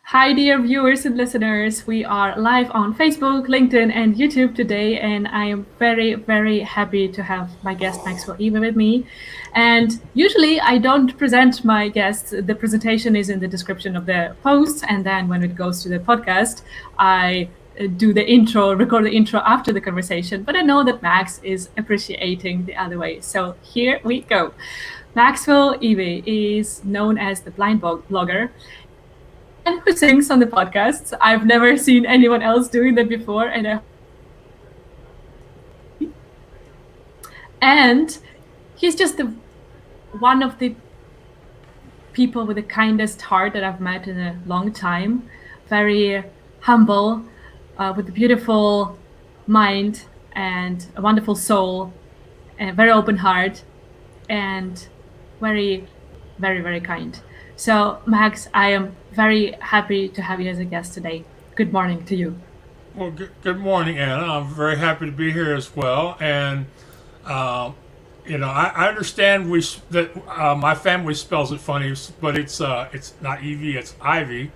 Hi, dear viewers and listeners. We are live on Facebook, LinkedIn, and YouTube today, and I am very, very happy to have my guest Maxwell Ivey with me. And usually, I don't present my guests. The presentation is in the description of the post, and then when it goes to the podcast, I do the intro, record the intro after the conversation. But I know that Max is appreciating the other way, so here we go. Maxwell Ivey is known as the blind blogger and who sings on the podcasts. I've never seen anyone else doing that before, and he's just one of the people with the kindest heart that I've met in a long time. Very humble, with a beautiful mind and a wonderful soul, and a very open heart, and very, very, very kind. So, Max, I am very happy to have you as a guest today. Good morning to you. Well, good morning, Anna. I'm very happy to be here as well. And, I understand that my family spells it funny, but it's not Evie, it's Ivy.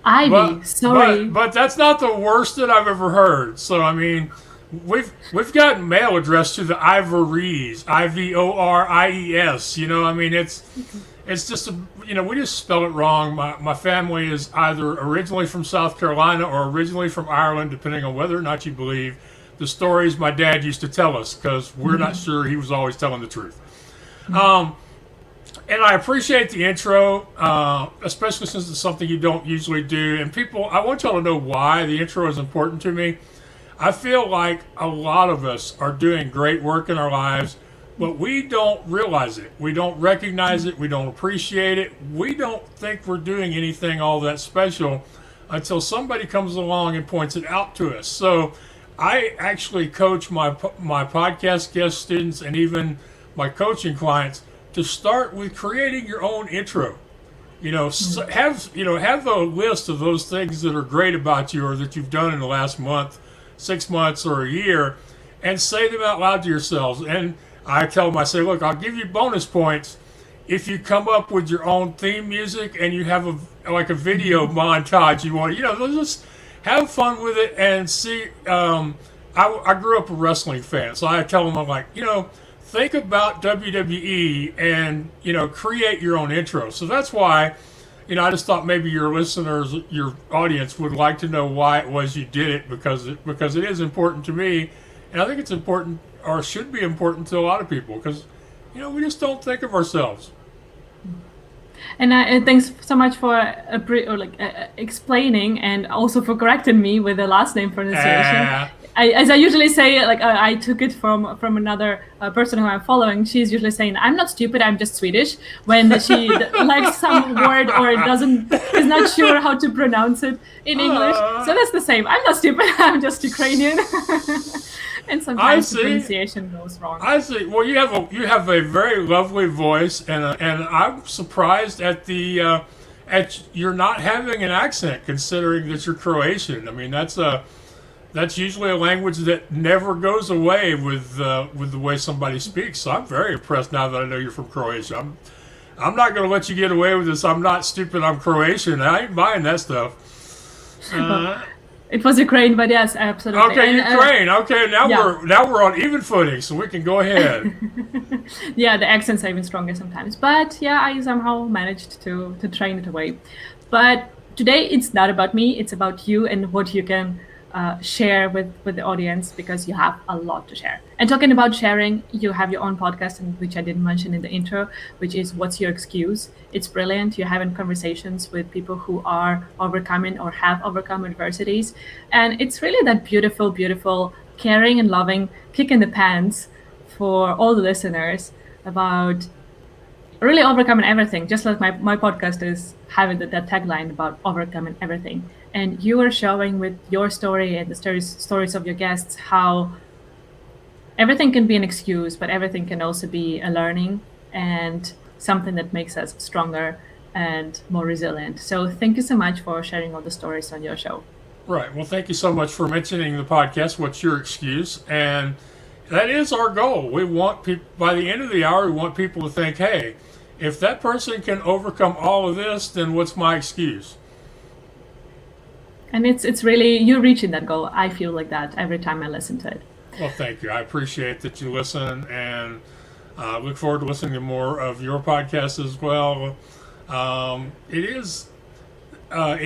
Ivy, sorry. But that's not the worst that I've ever heard. So, I mean, we've gotten mail addressed to the Ivories, Ivories. It's just we just spell it wrong. My family is either originally from South Carolina or originally from Ireland, depending on whether or not you believe the stories my dad used to tell us, because we're not sure he was always telling the truth. And I appreciate the intro, especially since it's something you don't usually do. And people, I want y'all to know why the intro is important to me. I feel like a lot of us are doing great work in our lives, but we don't realize it. We don't recognize it. We don't appreciate it. We don't think we're doing anything all that special until somebody comes along and points it out to us. So I actually coach my podcast guest students and even my coaching clients to start with creating your own intro. Have a list of those things that are great about you or that you've done in the last month, 6 months, or a year, and say them out loud to yourselves. And I tell them, I say, look, I'll give you bonus points if you come up with your own theme music and you have a video montage you want. Just have fun with it and see. I grew up a wrestling fan, so I tell them, I'm like, think about WWE and create your own intro. So that's why, I just thought maybe your listeners, your audience would like to know why it was you did it, because it is important to me, and I think it's important, or should be important, to a lot of people, because we just don't think of ourselves. And thanks so much for explaining, and also for correcting me with the last name pronunciation. As I usually say, I took it from another person who I'm following. She's usually saying, "I'm not stupid, I'm just Swedish," when she likes some word or is not sure how to pronounce it in English. So that's the same. I'm not stupid, I'm just Ukrainian. And sometimes the pronunciation goes wrong. I see. Well, you have a very lovely voice, and I'm surprised at you're not having an accent, considering that you're Croatian. I mean, that's usually a language that never goes away with the way somebody speaks. So I'm very impressed now that I know you're from Croatia. I'm not going to let you get away with this. I'm not stupid, I'm Croatian. I ain't buying that stuff. It was Ukraine, but yes, absolutely. Okay, Ukraine. Okay, now we're on even footing, so we can go ahead. Yeah, the accents are even stronger sometimes. But yeah, I somehow managed to train it away. But today it's not about me, it's about you and what you can share with the audience, because you have a lot to share. And talking about sharing, you have your own podcast, which I didn't mention in the intro, which is What's Your Excuse? It's brilliant. You're having conversations with people who are overcoming or have overcome adversities. And it's really that beautiful, beautiful, caring and loving kick in the pants for all the listeners about really overcoming everything, just like my podcast is having that tagline about overcoming everything. And you are showing with your story and the stories of your guests how everything can be an excuse, but everything can also be a learning and something that makes us stronger and more resilient. So thank you so much for sharing all the stories on your show. Right. Well, thank you so much for mentioning the podcast, What's Your Excuse? And that is our goal. We want people, by the end of the hour, we want people to think, hey, if that person can overcome all of this, then what's my excuse? And it's really, you're reaching that goal. I feel like that every time I listen to it. Well, thank you. I appreciate that you listen, and look forward to listening to more of your podcast as well. It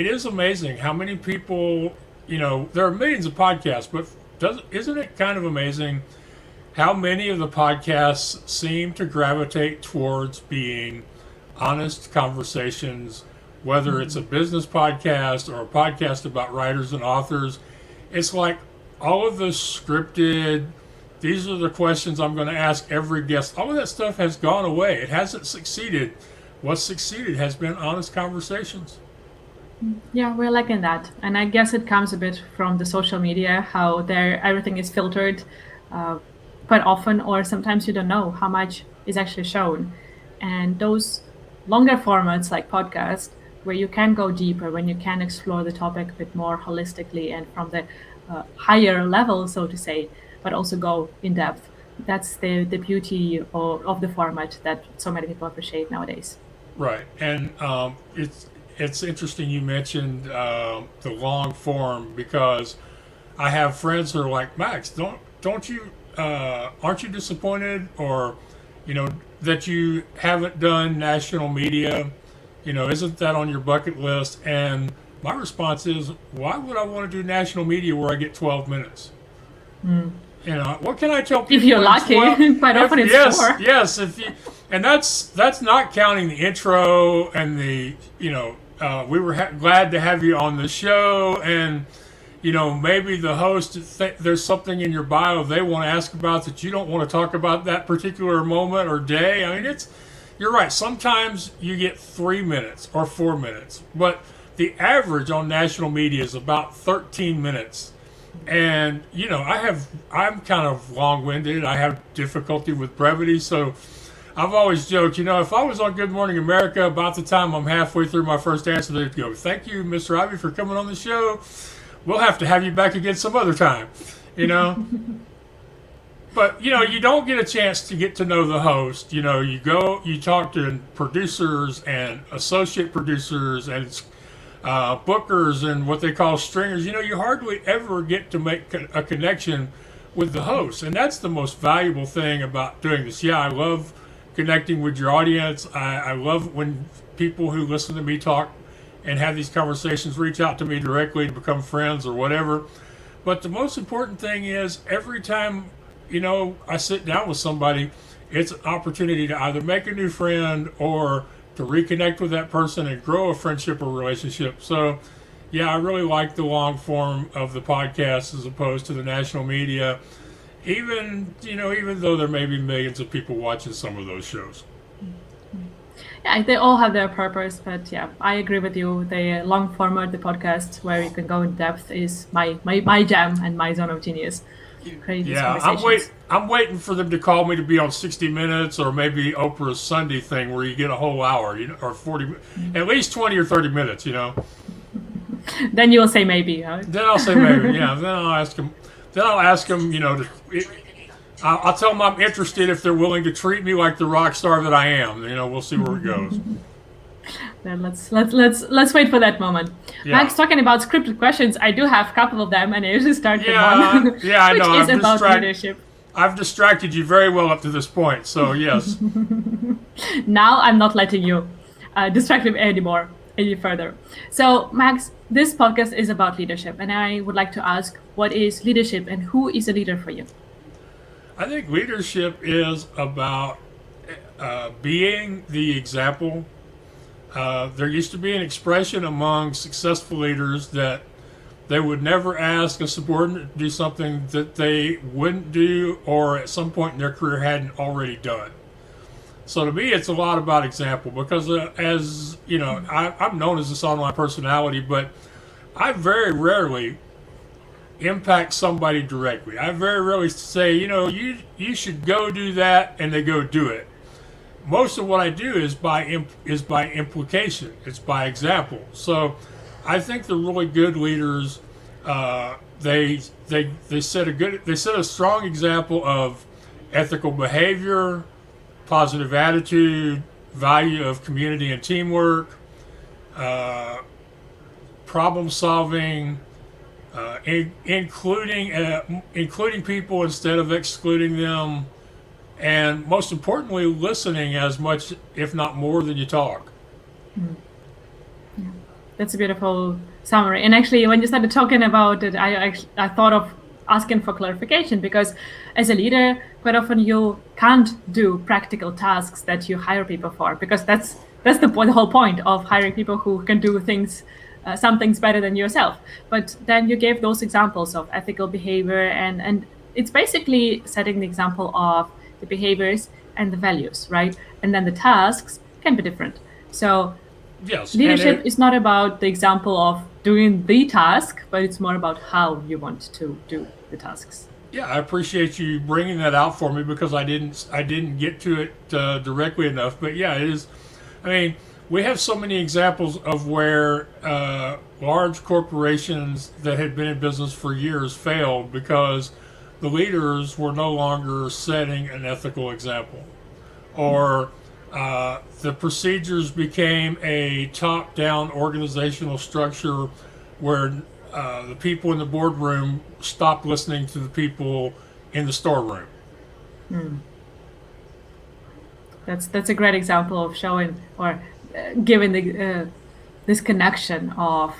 is amazing how many people, there are millions of podcasts, but isn't it kind of amazing how many of the podcasts seem to gravitate towards being honest conversations, whether it's a business podcast or a podcast about writers and authors. It's like all of the scripted, these are the questions I'm going to ask every guest, all of that stuff has gone away. It hasn't succeeded. What's succeeded has been honest conversations. Yeah, we're liking that. And I guess it comes a bit from the social media, how there everything is filtered quite often, or sometimes you don't know how much is actually shown. And those longer formats like podcast, where you can go deeper, when you can explore the topic a bit more holistically and from the higher level, so to say, but also go in depth. That's the beauty of the format that so many people appreciate nowadays. Right. And it's interesting you mentioned the long form, because I have friends who are like, Max, don't you aren't you disappointed, or that you haven't done national media? Isn't that on your bucket list? And my response is, why would I want to do national media where I get 12 minutes? What can I tell people? If you're lucky, quite often it's yes, 4. Yes, and that's not counting the intro and the we were glad to have you on the show, and maybe the host there's something in your bio they want to ask about that you don't want to talk about that particular moment or day. I mean, you're right. Sometimes you get 3 minutes or 4 minutes, but the average on national media is about 13 minutes. And I'm kind of long-winded. I have difficulty with brevity, so I've always joked, if I was on Good Morning America, about the time I'm halfway through my first answer, they'd go, "Thank you, Mr. Ivey, for coming on the show. We'll have to have you back again some other time." But you don't get a chance to get to know the host. You talk to producers and associate producers and bookers and what they call stringers. You hardly ever get to make a connection with the host, and that's the most valuable thing about doing this. Yeah, I love connecting with your audience. I love when people who listen to me talk and have these conversations reach out to me directly to become friends or whatever. But the most important thing is, every time I sit down with somebody, it's an opportunity to either make a new friend or to reconnect with that person and grow a friendship or relationship. So, yeah, I really like the long form of the podcast as opposed to the national media, even though there may be millions of people watching some of those shows. Yeah, they all have their purpose, but yeah, I agree with you. The long format, the podcast where you can go in depth, is my jam and my zone of genius. Yeah, I'm waiting for them to call me to be on 60 Minutes or maybe Oprah's Sunday thing where you get a whole hour, or 40, at least 20 or 30 minutes, Then you'll say maybe. Huh? Then I'll say maybe, yeah. Then I'll ask them, I'll tell them I'm interested if they're willing to treat me like the rock star that I am. We'll see where it goes. Then let's wait for that moment. Yeah. Max, talking about scripted questions, I do have a couple of them, and I usually start with one, yeah, I know. which is about leadership. I've distracted you very well up to this point, so yes. Now I'm not letting you distract me any further. So, Max, this podcast is about leadership, and I would like to ask, what is leadership and who is a leader for you? I think leadership is about being the example. There used to be an expression among successful leaders that they would never ask a subordinate to do something that they wouldn't do or at some point in their career hadn't already done. So to me, it's a lot about example, because as you know, I'm known as this online personality, but I very rarely impact somebody directly. I very rarely say, you should go do that, and they go do it. Most of what I do is by implication. It's by example. So I think the really good leaders, they set a strong example of ethical behavior, positive attitude, value of community and teamwork, problem solving, including people instead of excluding them, and most importantly, listening as much, if not more, than you talk. Yeah. That's a beautiful summary. And actually, when you started talking about it, I thought of asking for clarification, because as a leader, quite often you can't do practical tasks that you hire people for, because that's the whole point of hiring people who can do things, some things better than yourself. But then you gave those examples of ethical behavior, and it's basically setting the example of the behaviors and the values, right? And then the tasks can be different. So Yes, leadership is not about the example of doing the task, but it's more about how you want to do the tasks. yeah, I appreciate you bringing that out for me, because I didn't get to it directly enough. But yeah, it is. I mean, we have so many examples of where large corporations that had been in business for years failed because the leaders were no longer setting an ethical example, or the procedures became a top-down organizational structure where the people in the boardroom stopped listening to the people in the storeroom. That's a great example of showing or giving the this connection of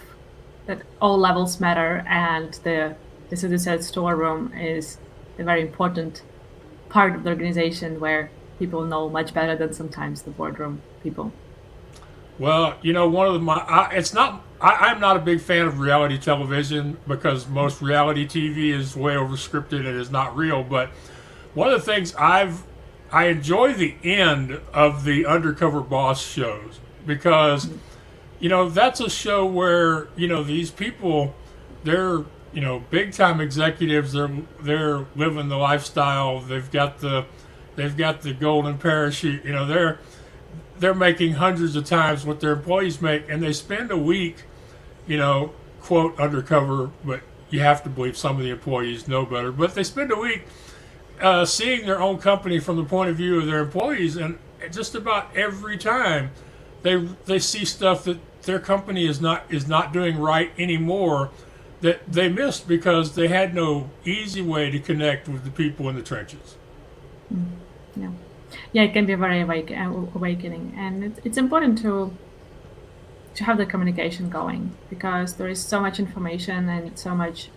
that all levels matter, and the as you said, storeroom is a very important part of the organization where people know much better than sometimes the boardroom people. Well, one of I'm not a big fan of reality television, because most reality TV is way overscripted and is not real. But one of the things I enjoy the end of the Undercover Boss shows, because that's a show where these people, they're big time executives. They're living the lifestyle. They've got the golden parachute. They're making hundreds of times what their employees make, and they spend a week, quote, undercover, but you have to believe some of the employees know better. But they spend a week seeing their own company from the point of view of their employees, and just about every time they see stuff that their company is not doing right anymore, that they missed because they had no easy way to connect with the people in the trenches. Yeah. Yeah, it can be very awakening, and it's important to have the communication going, because there is so much information and so much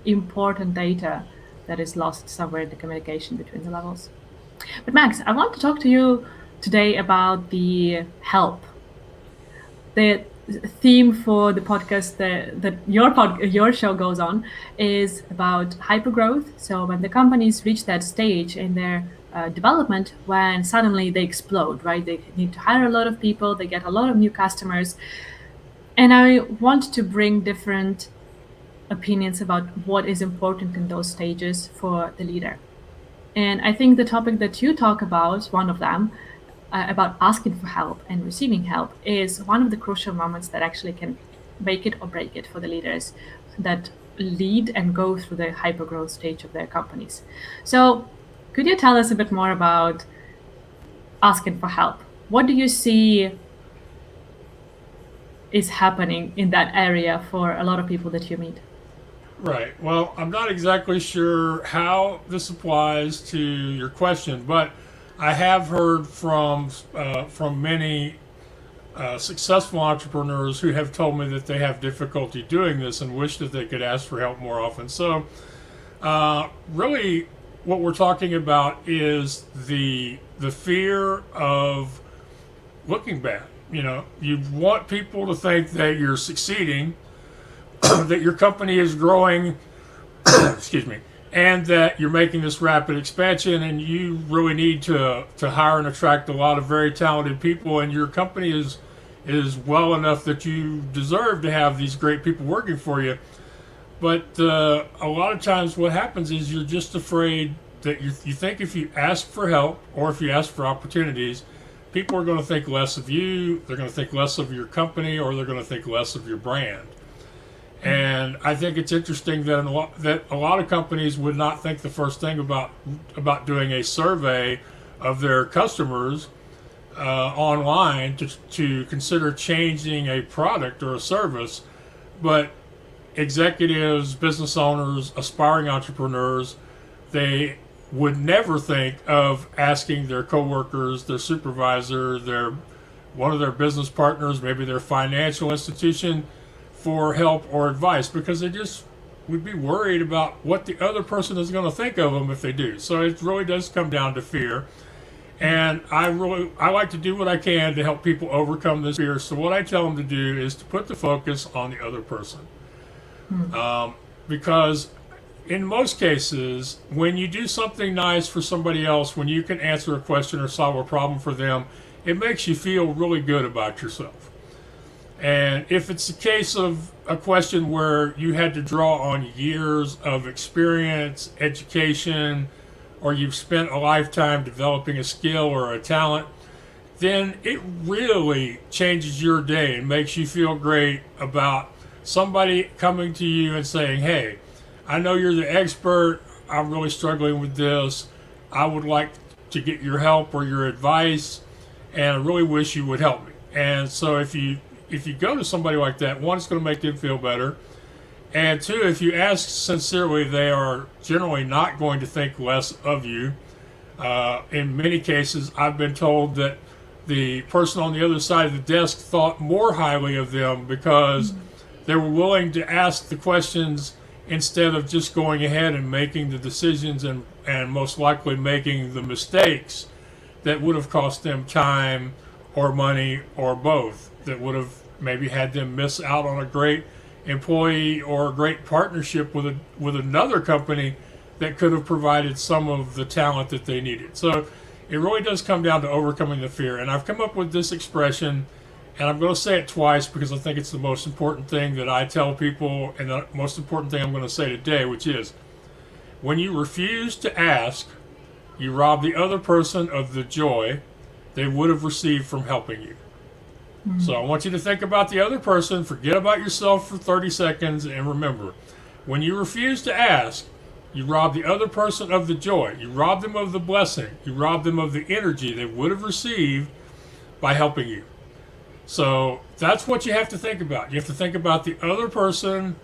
important data that is lost somewhere in the communication between the levels. But Max, I want to talk to you today about the help. The theme for the podcast that your show goes on is about hypergrowth. So when the companies reach that stage in their development, when suddenly they explode, right? They need to hire a lot of people, they get a lot of new customers. And I want to bring different opinions about what is important in those stages for the leader. And I think the topic that you talk about, one of them, about asking for help and receiving help, is one of the crucial moments that actually can make it or break it for the leaders that lead and go through the hypergrowth stage of their companies. So could you tell us a bit more about asking for help? What do you see is happening in that area for a lot of people that you meet? Right. Well, I'm not exactly sure how this applies to your question, but I have heard from many successful entrepreneurs who have told me that they have difficulty doing this and wish that they could ask for help more often. So, really, what we're talking about is the fear of looking bad. You want people to think that you're succeeding, that your company is growing, excuse me, and that you're making this rapid expansion, and you really need to hire and attract a lot of very talented people, and your company is well enough that you deserve to have these great people working for you. But a lot of times what happens is you're just afraid that you think if you ask for help or if you ask for opportunities, people are going to think less of you, they're going to think less of your company, or they're going to think less of your brand. And I think it's interesting that a lot of companies would not think the first thing about doing a survey of their customers online to consider changing a product or a service. but executives, business owners, aspiring entrepreneurs, they would never think of asking their coworkers, their supervisor, one of their business partners, maybe their financial institution, for help or advice, because they just would be worried about what the other person is going to think of them if they do. So it really does come down to fear. And I like to do what I can to help people overcome this fear. So what I tell them to do is to put the focus on the other person. Because in most cases, when you do something nice for somebody else, when you can answer a question or solve a problem for them, it makes you feel really good about yourself. And if it's a case of a question where you had to draw on years of experience, education, or you've spent a lifetime developing a skill or a talent, then it really changes your day and makes you feel great about somebody coming to you and saying, hey, I know you're the expert, I'm really struggling with this, I would like to get your help or your advice, and I really wish you would help me. And so if you go to somebody like that, one, it's going to make them feel better, and two, if you ask sincerely, they are generally not going to think less of you. In many cases, I've been told that the person on the other side of the desk thought more highly of them because they were willing to ask the questions instead of just going ahead and making the decisions and most likely making the mistakes that would have cost them time or money or both, that would have maybe had them miss out on a great employee or a great partnership with another company that could have provided some of the talent that they needed. So it really does come down to overcoming the fear. And I've come up with this expression, and I'm going to say it twice because I think it's the most important thing that I tell people, and the most important thing I'm going to say today, which is, when you refuse to ask, you rob the other person of the joy they would have received from helping you. So I want you to think about the other person, forget about yourself for 30 seconds, and remember, when you refuse to ask, you rob the other person of the joy. You rob them of the blessing. You rob them of the energy they would have received by helping you. So that's what you have to think about. You have to think about the other person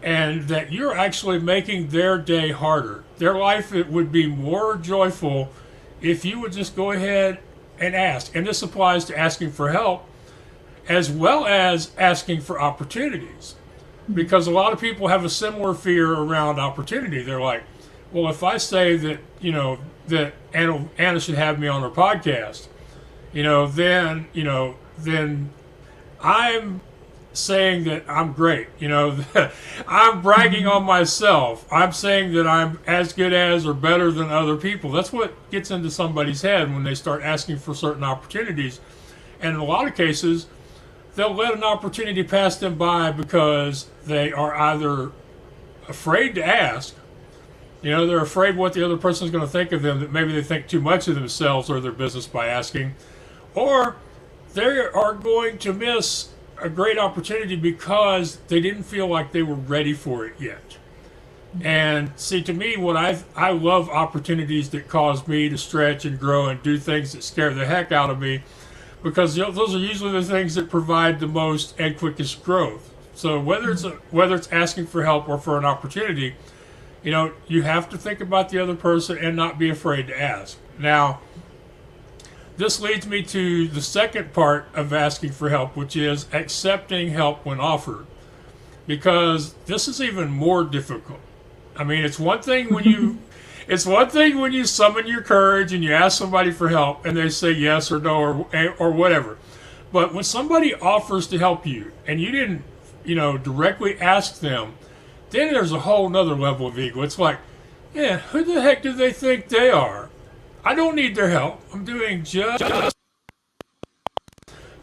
and that you're actually making their day harder. Their life, it would be more joyful if you would just go ahead and ask. And this applies to asking for help as well as asking for opportunities. Because a lot of people have a similar fear around opportunity. They're like, well, if I say that, that Anna should have me on her podcast, then I'm saying that I'm great. I'm bragging on myself. I'm saying that I'm as good as or better than other people. That's what gets into somebody's head when they start asking for certain opportunities. And in a lot of cases, they'll let an opportunity pass them by because they are either afraid to ask, they're afraid what the other person is going to think of them, that maybe they think too much of themselves or their business by asking, or they are going to miss a great opportunity because they didn't feel like they were ready for it yet. And see, to me, I love opportunities that cause me to stretch and grow and do things that scare the heck out of me, because those are usually the things that provide the most and quickest growth. So whether it's asking for help or for an opportunity, you have to think about the other person and not be afraid to ask. Now, this leads me to the second part of asking for help, which is accepting help when offered, because this is even more difficult. I mean, it's one thing when you summon your courage and you ask somebody for help and they say yes or no or whatever. But when somebody offers to help you and you didn't, directly ask them, then there's a whole nother level of ego. It's like, yeah, who the heck do they think they are? I don't need their help. I'm doing just...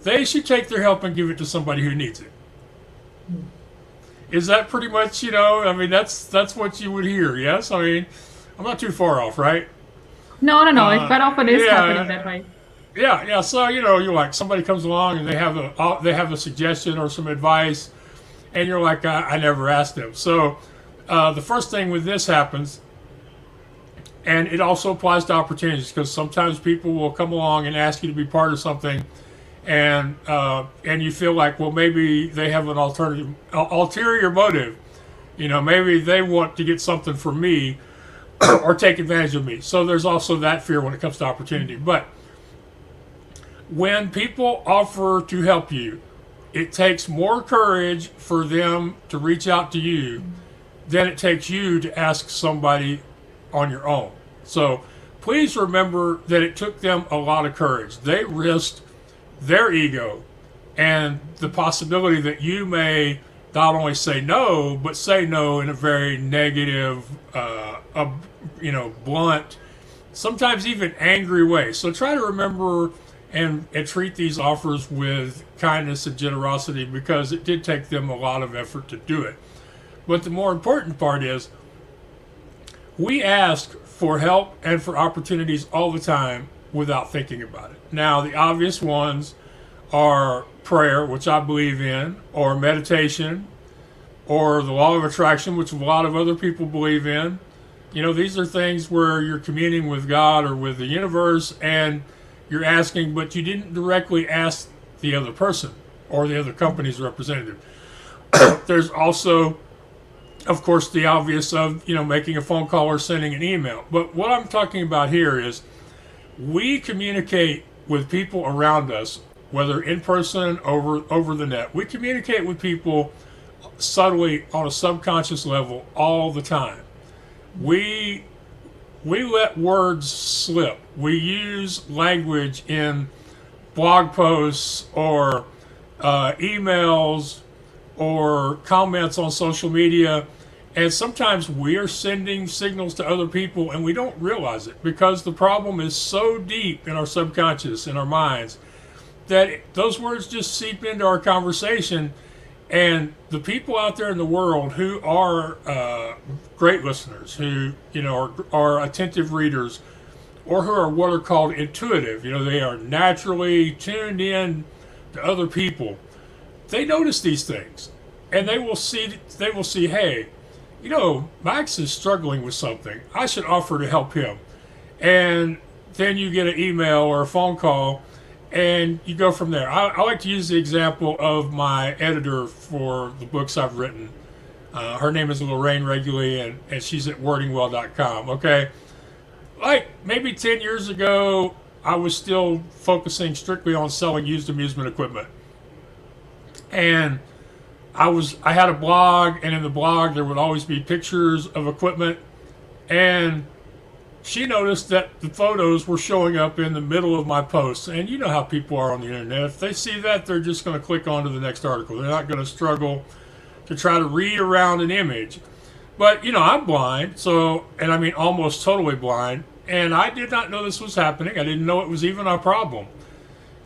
They should take their help and give it to somebody who needs it. Is that pretty much, that's what you would hear, yes? I mean, I'm not too far off, right? No. Quite often it is happening that way. Yeah. So, you're like, somebody comes along and they have a suggestion or some advice, and you're like, I never asked them. So the first thing when this happens, and it also applies to opportunities, because sometimes people will come along and ask you to be part of something, and you feel like, well, maybe they have an ulterior motive. Maybe they want to get something from me or take advantage of me. So there's also that fear when it comes to opportunity. But when people offer to help you, it takes more courage for them to reach out to you than it takes you to ask somebody on your own. So please remember that it took them a lot of courage. They risked their ego and the possibility that you may not only say no, but say no in a very negative, blunt, sometimes even angry way. So try to remember and treat these offers with kindness and generosity, because it did take them a lot of effort to do it. But the more important part is, we ask for help and for opportunities all the time without thinking about it. Now, the obvious ones are prayer, which I believe in, or meditation, or the law of attraction, which a lot of other people believe in. These are things where you're communing with God or with the universe, and you're asking, but you didn't directly ask the other person or the other company's representative. There's also, of course, the obvious of, making a phone call or sending an email. But what I'm talking about here is, we communicate with people around us, whether in person or over the net. We communicate with people subtly on a subconscious level all the time. We let words slip. We use language in blog posts or emails or comments on social media, and sometimes we are sending signals to other people and we don't realize it, because the problem is so deep in our subconscious, in our minds, that those words just seep into our conversation. And the people out there in the world who are great listeners, who are attentive readers, or who are what are called intuitive, they are naturally tuned in to other people. They notice these things, and they will see, hey, Max is struggling with something. I should offer to help him. And then you get an email or a phone call, and you go from there. I like to use the example of my editor for the books I've written. Her name is Lorraine Reguly, and she's at wordingwell.com. Okay, like maybe 10 years ago, I was still focusing strictly on selling used amusement equipment, and I had a blog, and in the blog there would always be pictures of equipment, and she noticed that the photos were showing up in the middle of my posts. And you know how people are on the internet. If they see that, they're just going to click on to the next article. They're not going to struggle to try to read around an image. But, I'm blind, and I mean almost totally blind, and I did not know this was happening. I didn't know it was even a problem.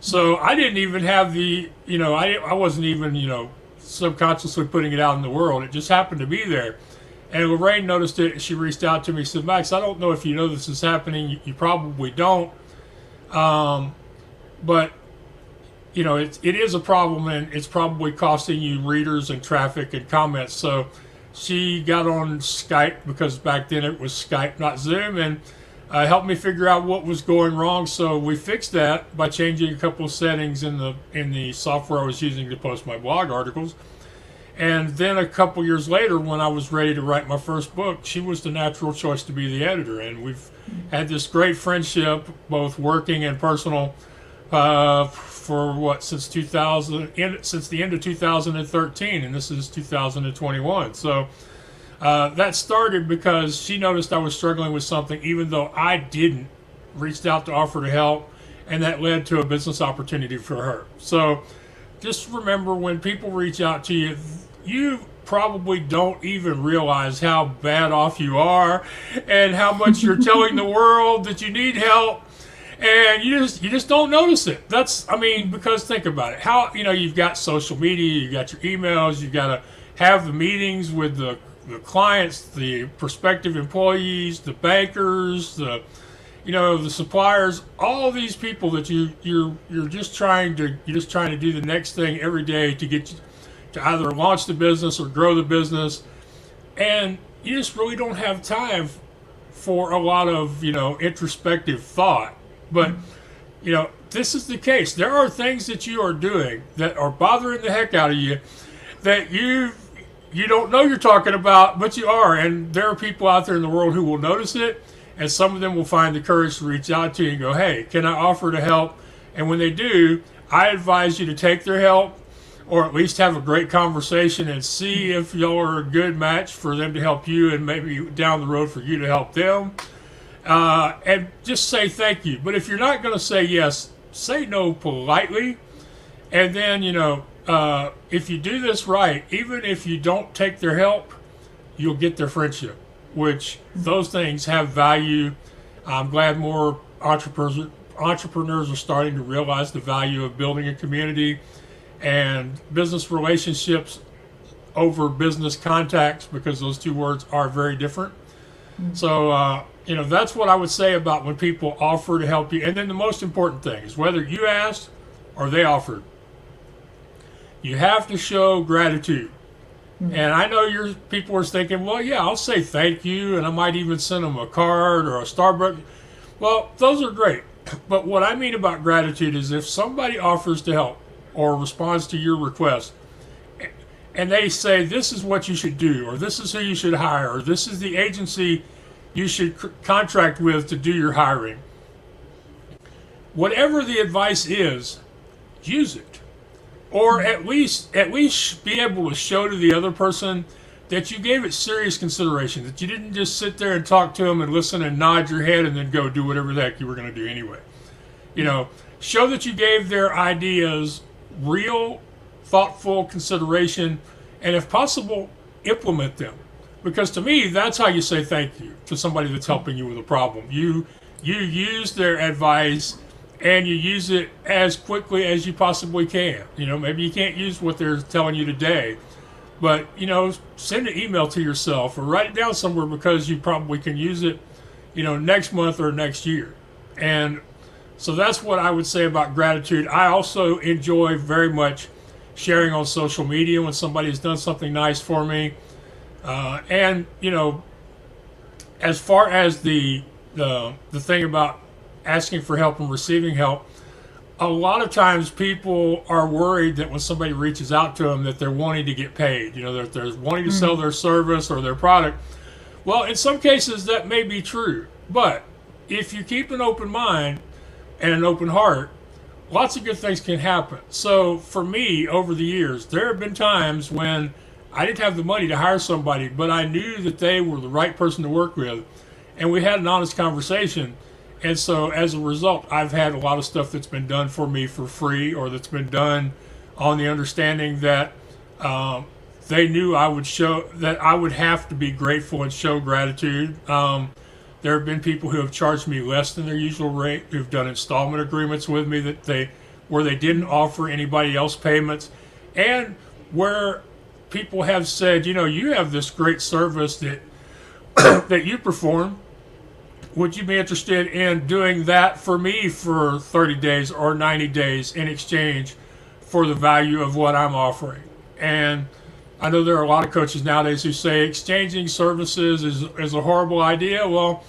So I didn't even have I wasn't even, subconsciously putting it out in the world. It just happened to be there. And Lorraine noticed it, and she reached out to me and said, Max, I don't know if you know this is happening. You probably don't. But, it is a problem, and it's probably costing you readers and traffic and comments. So she got on Skype, because back then it was Skype, not Zoom, and helped me figure out what was going wrong. So we fixed that by changing a couple of settings in the software I was using to post my blog articles. And then a couple years later, when I was ready to write my first book, she was the natural choice to be the editor. And we've had this great friendship, both working and personal, since 2000, since the end of 2013, and this is 2021. So that started because she noticed I was struggling with something, even though I didn't. Reached out to offer to help, and that led to a business opportunity for her. So just remember, when people reach out to you, you probably don't even realize how bad off you are and how much you're telling the world that you need help, and you just don't notice it. Because think about it. How, you've got social media, you've got your emails, you've got to have the meetings with the clients, the prospective employees, the bankers, the suppliers, all these people that you're just trying to do the next thing every day to get you to either launch the business or grow the business, and you just really don't have time for a lot of introspective thought. But this is the case. There are things that you are doing that are bothering the heck out of you that you don't know you're talking about, but you are. And there are people out there in the world who will notice it, and some of them will find the courage to reach out to you and go, hey, can I offer to help? And when they do, I advise you to take their help, or at least have a great conversation and see if y'all are a good match for them to help you, and maybe down the road for you to help them. And just say thank you. But if you're not going to say yes, say no politely. And then, if you do this right, even if you don't take their help, you'll get their friendship, which those things have value. I'm glad more entrepreneurs are starting to realize the value of building a community and business relationships over business contacts, because those two words are very different. So, that's what I would say about when people offer to help you. And then the most important thing is whether you asked or they offered, you have to show gratitude. And I know your people are thinking, well, yeah, I'll say thank you, and I might even send them a card or a Starbucks. Well, those are great. But what I mean about gratitude is if somebody offers to help or responds to your request, and they say, this is what you should do, or this is who you should hire, or this is the agency you should contract with to do your hiring. Whatever the advice is, use it. Or at least be able to show to the other person that you gave it serious consideration, that you didn't just sit there and talk to them and listen and nod your head and then go do whatever the heck you were going to do anyway. Show that you gave their ideas real, thoughtful consideration, and if possible, implement them. Because to me, that's how you say thank you to somebody that's helping you with a problem. You use their advice and you use it as quickly as you possibly can. Maybe you can't use what they're telling you today, but, send an email to yourself or write it down somewhere, because you probably can use it, next month or next year. And so that's what I would say about gratitude. I also enjoy very much sharing on social media when somebody has done something nice for me. And, as far as the thing about asking for help and receiving help, a lot of times people are worried that when somebody reaches out to them that they're wanting to get paid, that they're wanting to sell their service or their product. Well, in some cases that may be true, but if you keep an open mind and an open heart, lots of good things can happen. So for me, over the years, there have been times when I didn't have the money to hire somebody, but I knew that they were the right person to work with, and we had an honest conversation. And so as a result, I've had a lot of stuff that's been done for me for free, or that's been done on the understanding that they knew I would have to be grateful and show gratitude. There have been people who have charged me less than their usual rate, who've done installment agreements with me where they didn't offer anybody else payments, and where people have said, you have this great service that that you perform. Would you be interested in doing that for me for 30 days or 90 days in exchange for the value of what I'm offering? And I know there are a lot of coaches nowadays who say exchanging services is a horrible idea. Well,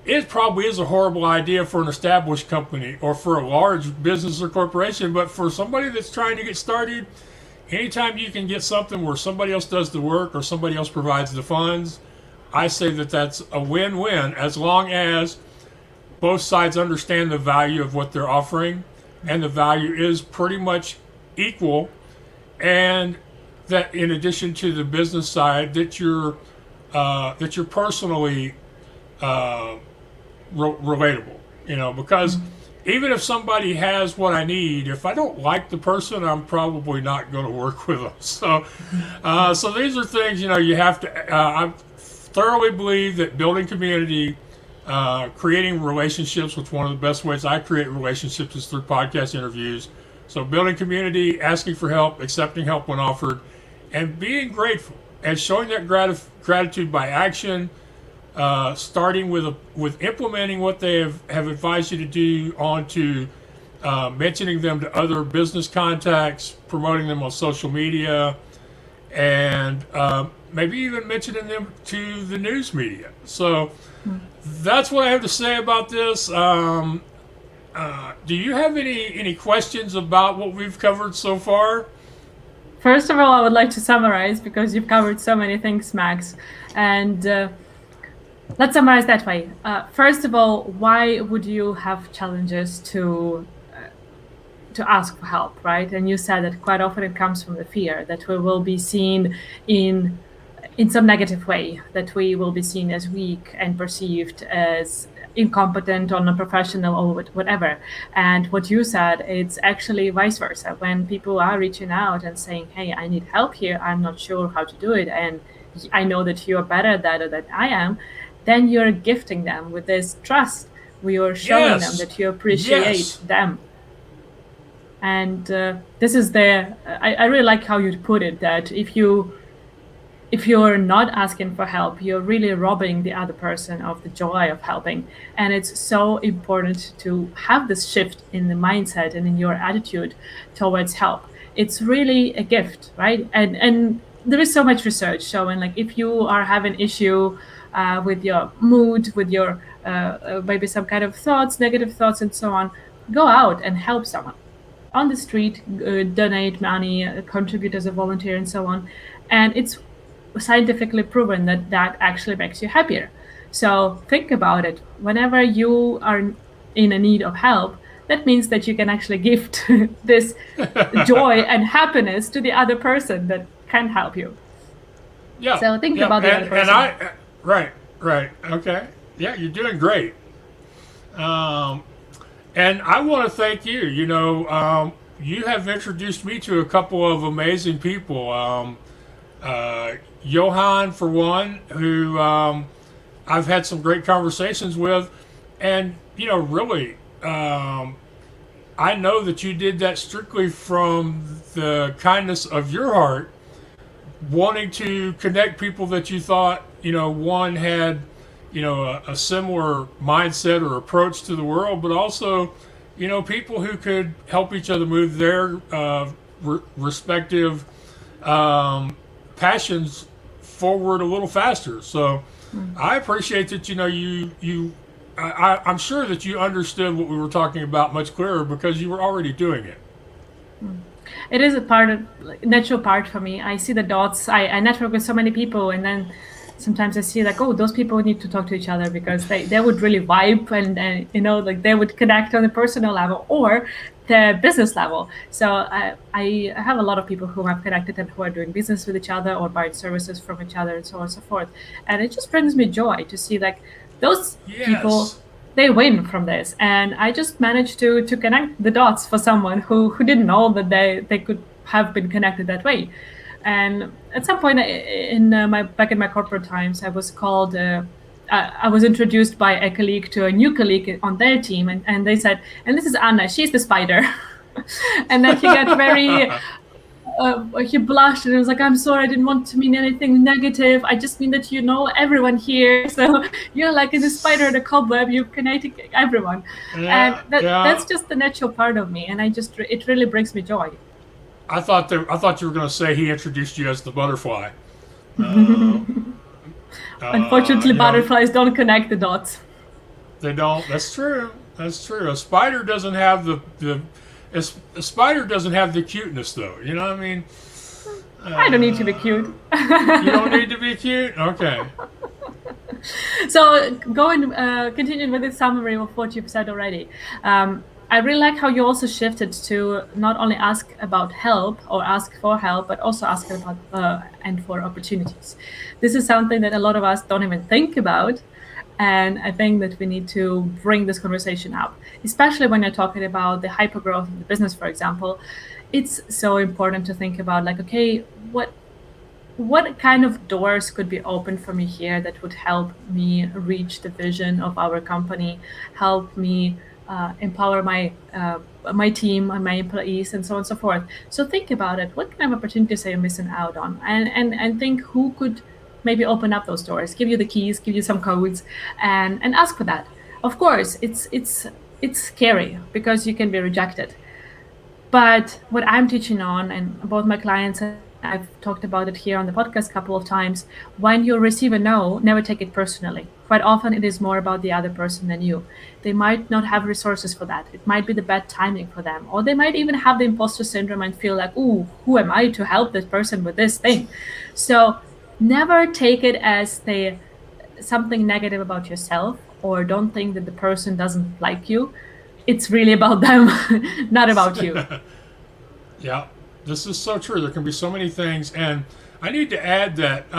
it probably is a horrible idea for an established company or for a large business or corporation, but for somebody that's trying to get started, anytime you can get something where somebody else does the work or somebody else provides the funds, I say that that's a win-win, as long as both sides understand the value of what they're offering, and the value is pretty much equal, and that in addition to the business side, that you're personally relatable. Because even if somebody has what I need, if I don't like the person, I'm probably not going to work with them. So these are things you have to. I thoroughly believe that building community, creating relationships, which one of the best ways I create relationships is through podcast interviews. So building community, asking for help, accepting help when offered, and being grateful and showing that gratitude by action. Starting with implementing what they have advised you to do, on to mentioning them to other business contacts, promoting them on social media, and maybe even mentioning them to the news media. So that's what I have to say about this. Do you have any questions about what we've covered so far? First of all, I would like to summarize because you've covered so many things, Max. And let's summarize that way. First of all, why would you have challenges to ask for help, right? And you said that quite often it comes from the fear that we will be seen in some negative way, that we will be seen as weak and perceived as incompetent or non-professional or whatever. And what you said, it's actually vice versa. When people are reaching out and saying, hey, I need help here, I'm not sure how to do it, and I know that you're better at that than I am, then you're gifting them with this trust. You're showing them Yes. that you appreciate Yes. them. And this is I really like how you put it, that if you're not asking for help, you're really robbing the other person of the joy of helping. And it's so important to have this shift in the mindset and in your attitude towards help. It's really a gift, right? And there is so much research showing, like, if you are having issue with your mood, with your maybe some kind of thoughts, negative thoughts, and so on, go out and help someone on the street, donate money, contribute as a volunteer, and so on. And it's scientifically proven that that actually makes you happier. So think about it. Whenever you are in a need of help, that means that you can actually gift this joy and happiness to the other person that can help you. Yeah. So think yeah. about the other person. Right. Okay. Yeah, you're doing great. And I want to thank you. You have introduced me to a couple of amazing people. Johan, for one, who I've had some great conversations with. And, really, I know that you did that strictly from the kindness of your heart, wanting to connect people that you thought, one had, a similar mindset or approach to the world, but also, people who could help each other move their respective passions forward a little faster. So I appreciate that, I'm sure that you understood what we were talking about much clearer because you were already doing it. It is a natural part for me. I see the dots. I network with so many people, and then sometimes I see like, oh, those people need to talk to each other because they would really vibe, and like they would connect on the personal level or the business level. So I have a lot of people who have connected and who are doing business with each other or buying services from each other and so on and so forth. And it just brings me joy to see like those people, Yes. they win from this. And I just managed to connect the dots for someone who didn't know that they could have been connected that way. And at some point back in my corporate times, I was called. I was introduced by a colleague to a new colleague on their team, and they said, "And this is Anna. She's the spider." And then he got very. He blushed and he was like, "I'm sorry, I didn't want to mean anything negative. I just mean that you know everyone here. So you're like in the spider in a cobweb. You're connecting everyone, and that's just the natural part of me. And it really brings me joy." I thought you were going to say he introduced you as the butterfly. Unfortunately, butterflies don't connect the dots. They don't. That's true. That's true. A spider doesn't have a spider doesn't have the cuteness, though. You know what I mean? I don't need to be cute. You don't need to be cute? Okay. So continuing with the summary of what you've said already. I really like how you also shifted to not only ask about help or ask for help, but also ask about and for opportunities. This is something that a lot of us don't even think about. And I think that we need to bring this conversation up, especially when you're talking about the hypergrowth of the business, for example. It's so important to think about like, okay, what kind of doors could be open for me here that would help me reach the vision of our company, help me empower my team and my employees and so on and so forth. So think about it. What kind of opportunities are you missing out on? And think who could maybe open up those doors, give you the keys, give you some codes, and ask for that. Of course, it's scary because you can be rejected. But what I'm teaching on, and both my clients and I've talked about it here on the podcast a couple of times. When you receive a no, never take it personally. Quite often, it is more about the other person than you. They might not have resources for that. It might be the bad timing for them. Or they might even have the imposter syndrome and feel like, ooh, who am I to help this person with this thing? So never take it as something negative about yourself, or don't think that the person doesn't like you. It's really about them, not about you. Yeah, this is so true. There can be so many things, and I need to add that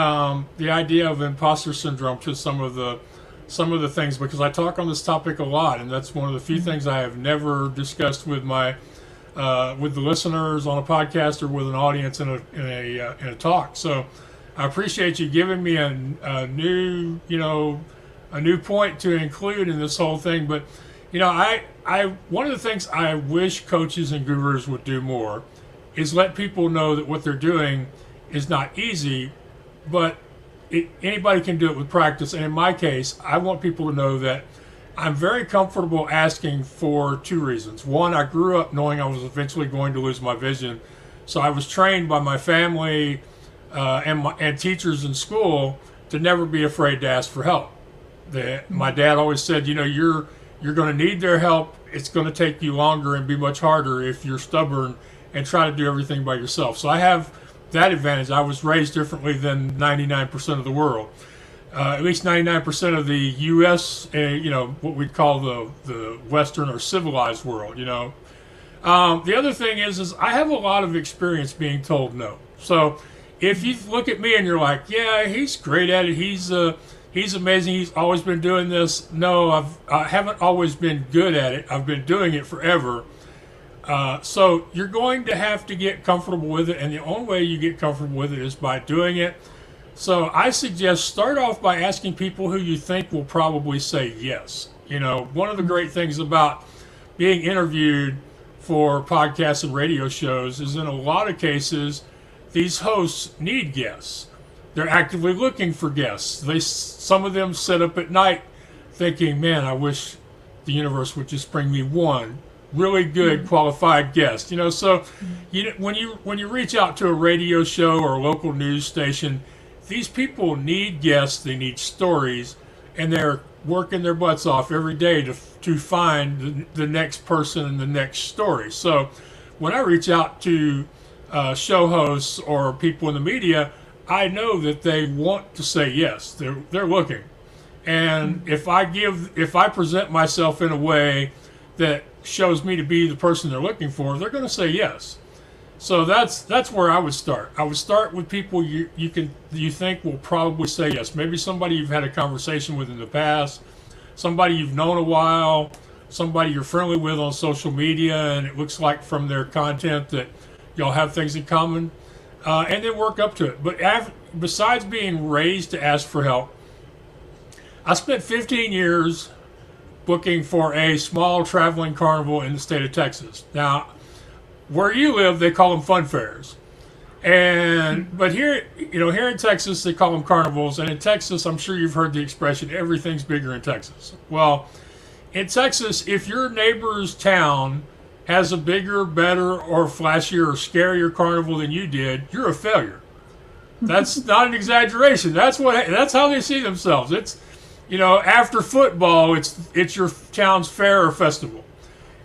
the idea of imposter syndrome to some of the things, because I talk on this topic a lot, and that's one of the few things I have never discussed with my with the listeners on a podcast or with an audience in a talk. So I appreciate you giving me a new a new point to include in this whole thing. But I one of the things I wish coaches and gurus would do more is let people know that what they're doing is not easy, but anybody can do it with practice. And in my case, I want people to know that I'm very comfortable asking for two reasons. One, I grew up knowing I was eventually going to lose my vision, so I was trained by my family and teachers in school to never be afraid to ask for help. My dad always said, you're going to need their help. It's going to take you longer and be much harder if you're stubborn and try to do everything by yourself. So I have that advantage. I was raised differently than 99% of the world. At least 99% of the U.S., what we'd call the Western or civilized world, The other thing is I have a lot of experience being told no. So if you look at me and you're like, yeah, he's great at it, he's amazing, he's always been doing this. No, I haven't always been good at it. I've been doing it forever. So you're going to have to get comfortable with it, and the only way you get comfortable with it is by doing it. So I suggest start off by asking people who you think will probably say yes. One of the great things about being interviewed for podcasts and radio shows is in a lot of cases, these hosts need guests. They're actively looking for guests. Some of them sit up at night thinking, man, I wish the universe would just bring me one really good qualified guest. So when you reach out to a radio show or a local news station, these people need guests, they need stories, and they're working their butts off every day to find the next person and the next story. So when I reach out to show hosts or people in the media, I know that they want to say yes. They're looking. And if I present myself in a way that shows me to be the person they're looking for, they're going to say yes. So that's where I would start. I would start with people you think will probably say yes. Maybe somebody you've had a conversation with in the past, somebody you've known a while, somebody you're friendly with on social media, and it looks like from their content that y'all have things in common, and then work up to it. But besides being raised to ask for help, I spent 15 years booking for a small traveling carnival in the state of Texas. Now, where you live, they call them fun fairs. But here in Texas, they call them carnivals. And in Texas, I'm sure you've heard the expression, everything's bigger in Texas. Well, in Texas, if your neighbor's town has a bigger, better, or flashier or scarier carnival than you did, you're a failure. That's not an exaggeration. That's how they see themselves. It's, after football, it's your town's fair or festival.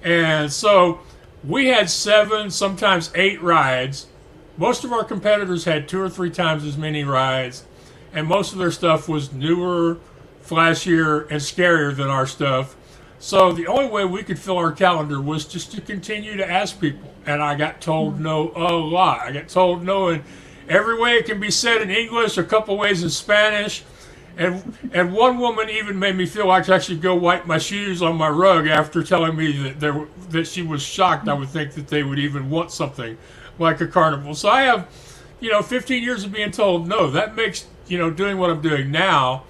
And so we had 7, sometimes 8 rides. Most of our competitors had 2 or 3 times as many rides, and most of their stuff was newer, flashier, and scarier than our stuff. So the only way we could fill our calendar was just to continue to ask people. And I got told no a lot. I got told no in every way it can be said in English, a couple ways in Spanish. And one woman even made me feel like I should go wipe my shoes on my rug after telling me that she was shocked I would think that they would even want something like a carnival. So I have, 15 years of being told no. That makes, doing what I'm doing now,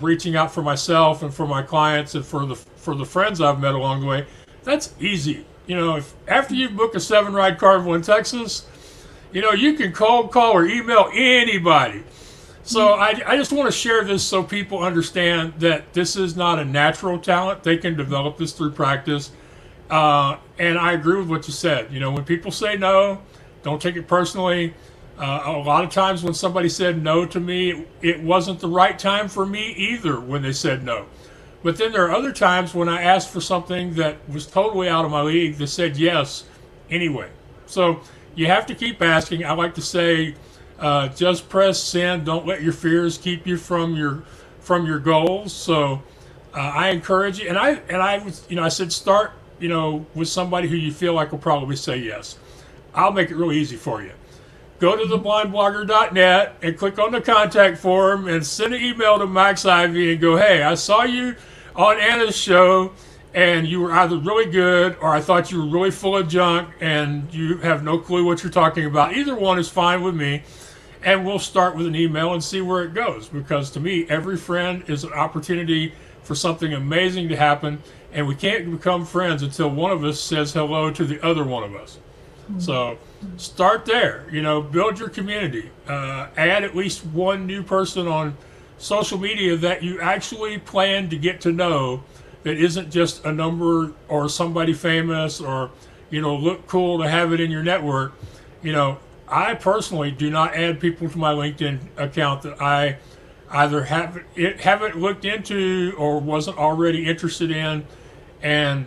reaching out for myself and for my clients and for the friends I've met along the way, that's easy. If after you book a 7-ride carnival in Texas, you can cold call or email anybody. So I just want to share this so people understand that this is not a natural talent. They can develop this through practice. And I agree with what you said. When people say no, Don't take it personally. A lot of times when somebody said no to me, it wasn't the right time for me either when they said no. But then there are other times when I asked for something that was totally out of my league, they said yes anyway. So you have to keep asking. I like to say, just press send. Don't let your fears keep you from your goals. So I encourage you, and I was, I said start, with somebody who you feel like will probably say yes. I'll make it really easy for you. Go to theblindblogger.net and click on the contact form and send an email to Max Ivey and go, hey, I saw you on Anna's show and you were either really good or I thought you were really full of junk and you have no clue what you're talking about. Either one is fine with me. And we'll start with an email and see where it goes. Because to me, every friend is an opportunity for something amazing to happen. And we can't become friends until one of us says hello to the other one of us. So start there, build your community, add at least one new person on social media that you actually plan to get to know that isn't just a number or somebody famous or, look cool to have it in your network. I personally do not add people to my LinkedIn account that I either haven't looked into or wasn't already interested in. And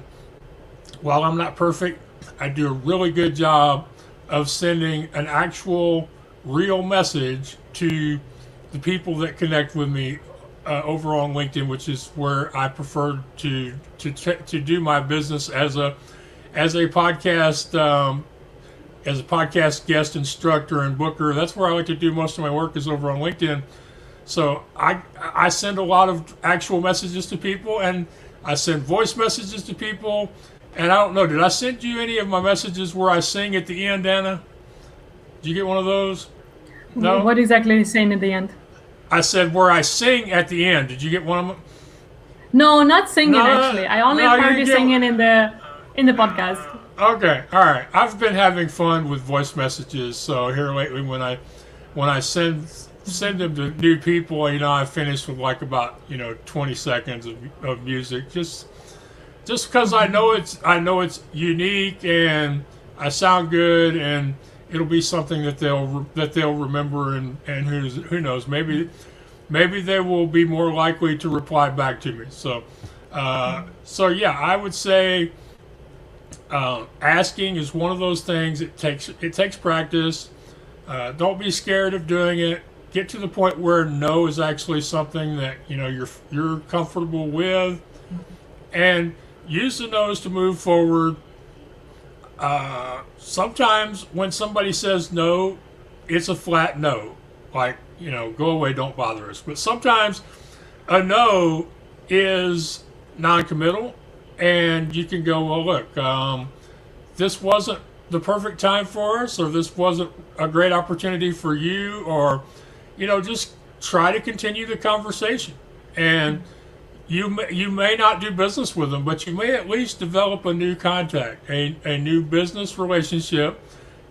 while I'm not perfect, I do a really good job of sending an actual real message to the people that connect with me over on LinkedIn, which is where I prefer to do my business as a podcast guest instructor and booker. That's where I like to do most of my work, is over on LinkedIn. So I send a lot of actual messages to people, and I send voice messages to people. And I don't know, did I send you any of my messages where I sing at the end, Anna? Did you get one of those? No? What exactly are you saying at the end? I said where I sing at the end. Did you get one of them? No, not singing actually. I only heard you singing in the podcast. Okay, all right. I've been having fun with voice messages. So here lately, when I send them to new people, I finish with like about 20 seconds of music, just because I know it's unique and I sound good and it'll be something that they'll remember and who knows, maybe they will be more likely to reply back to me. So yeah, I would say asking is one of those things. It takes practice. Don't be scared of doing it. Get to the point where no is actually something that you're comfortable with, and use the no's to move forward. Sometimes when somebody says no, it's a flat no. Like, go away, don't bother us. But sometimes a no is non-committal, and you can go, well, look, this wasn't the perfect time for us, or this wasn't a great opportunity for you, or, just try to continue the conversation. And you may not do business with them, but you may at least develop a new contact, a new business relationship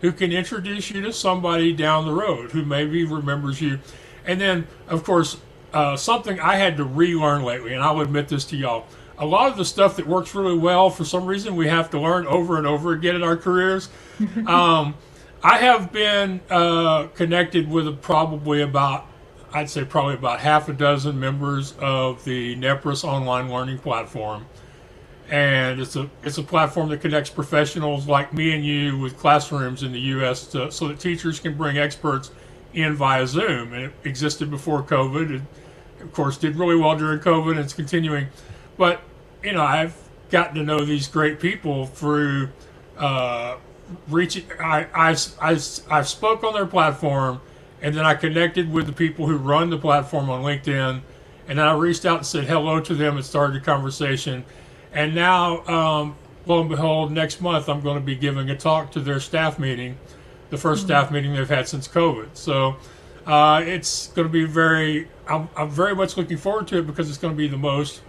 who can introduce you to somebody down the road who maybe remembers you. And then, of course, something I had to relearn lately, and I'll admit this to y'all, a lot of the stuff that works really well, for some reason we have to learn over and over again in our careers. I have been connected with probably about half a dozen members of the Nepris online learning platform. And it's a platform that connects professionals like me and you with classrooms in the U.S. So that teachers can bring experts in via Zoom. And it existed before COVID. It, of course, did really well during COVID, and it's continuing. But, I've gotten to know these great people through reaching. I've spoke on their platform, and then I connected with the people who run the platform on LinkedIn, and then I reached out and said hello to them and started a conversation. And now, lo and behold, next month I'm going to be giving a talk to their staff meeting, the first staff meeting they've had since COVID. So it's going to be I'm very much looking forward to it, because it's going to be the most